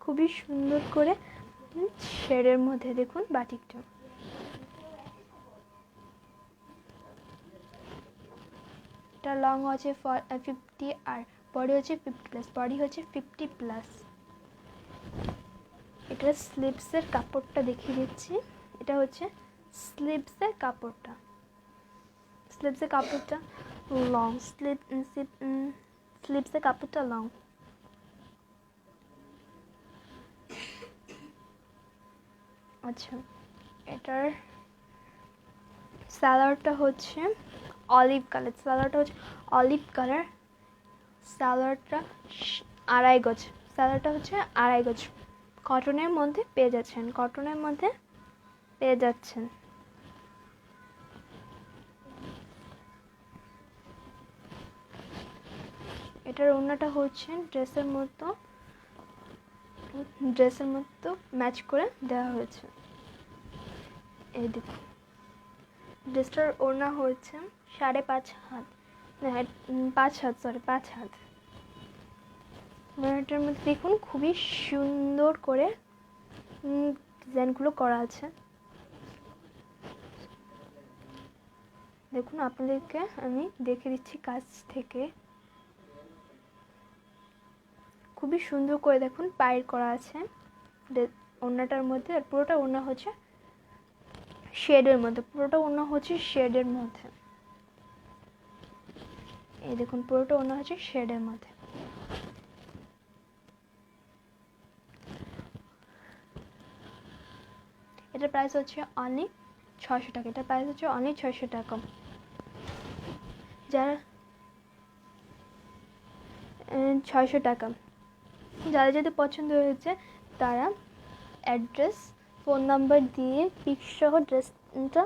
খুবই সুন্দর করে শেডের মধ্যে দেখুন বাটিকটা। এটা লং হচ্ছে 50 আর বডি হচ্ছে 50+, বডি হচ্ছে 50+। এটার স্লিভসের কাপড়টা দেখিয়ে দিচ্ছি। এটা হচ্ছে স্লিভসের কাপড়টা, স্লিভসের কাপড়টা লং, স্লিভসের কাপড়টা লং। আচ্ছা, এটার সালোয়ারটা হচ্ছে অলিভ কালার, সালোয়ারটা হচ্ছে অলিভ কালার। সালোয়ারটা 2.5 গজ, সালোয়ারটা হচ্ছে 2.5 গজ। কটনের মধ্যে পেয়ে যাচ্ছেন, কটনের মধ্যে পেয়ে যাচ্ছেন। এটার ওড়নাটা হচ্ছে ড্রেসের মতো ম্যাচ করে দেওয়া হয়েছে। এই দেখুন, ড্রেসটার ওড়না হচ্ছে 5.5 হাত, 5 হাত, সরি 5 হাত। এটার মধ্যে দেখুন খুবই সুন্দর করে ডিজাইনগুলো করা আছে। দেখুন আপনাদেরকে আমি দেখে দিচ্ছি কাছ থেকে। খুবই সুন্দর করে দেখুন পায়ের করা আছে ওড়নাটার মধ্যে। আর পুরোটা ওড়না হচ্ছে শেডের মধ্যে, পুরোটা ওড়না হচ্ছে শেডের মধ্যে। এই দেখুন পুরোটা ওড়না হচ্ছে শেডের মধ্যে। এটার প্রাইস হচ্ছে অনলি 600 টাকা। এটার প্রাইস হচ্ছে অনলি 600 টাকা। যারা 600 টাকা, যারা যদি পছন্দ হয়েছে তারা অ্যাড্রেস, ফোন নাম্বার দিয়ে পিক সহ ড্রেসটা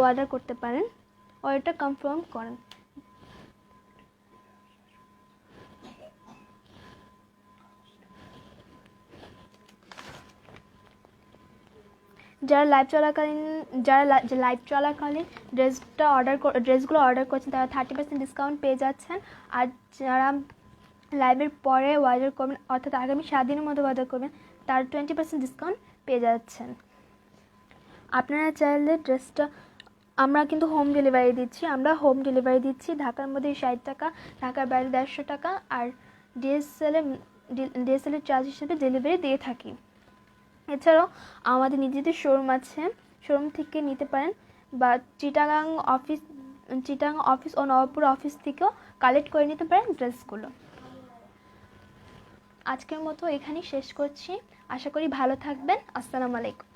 অর্ডার করতে পারেন, অর্ডারটা কনফার্ম করেন। যারা লাইভ চলাকালীন ড্রেসগুলো অর্ডার করছেন তারা 30% ডিসকাউন্ট পেয়ে যাচ্ছেন। আর যারা লাইভের পরে অর্ডার করবেন, অর্থাৎ আগামী 7 দিনের মধ্যে অর্ডার করবেন, তার 20% ডিসকাউন্ট পেয়ে যাচ্ছেন। আপনারা চাইলে ড্রেসটা, আমরা কিন্তু হোম ডেলিভারি দিচ্ছি। ঢাকার মধ্যে 60 টাকা, ঢাকার বাইরে 150 টাকা। আর ডিএসএল চার্জ হিসেবে ডেলিভারি দিয়ে থাকি। এছাড়াও আমাদের নিজেদের শোরুম আছে, শোরুম থেকে নিতে পারেন, বা চিটাগাং অফিস ও নবাবপুর অফিস থেকেও কালেক্ট করে নিতে পারেন ড্রেসগুলো। আজকের মতো এখানেই শেষ করছি। আশা করি ভালো থাকবেন। আসসালামু আলাইকুম।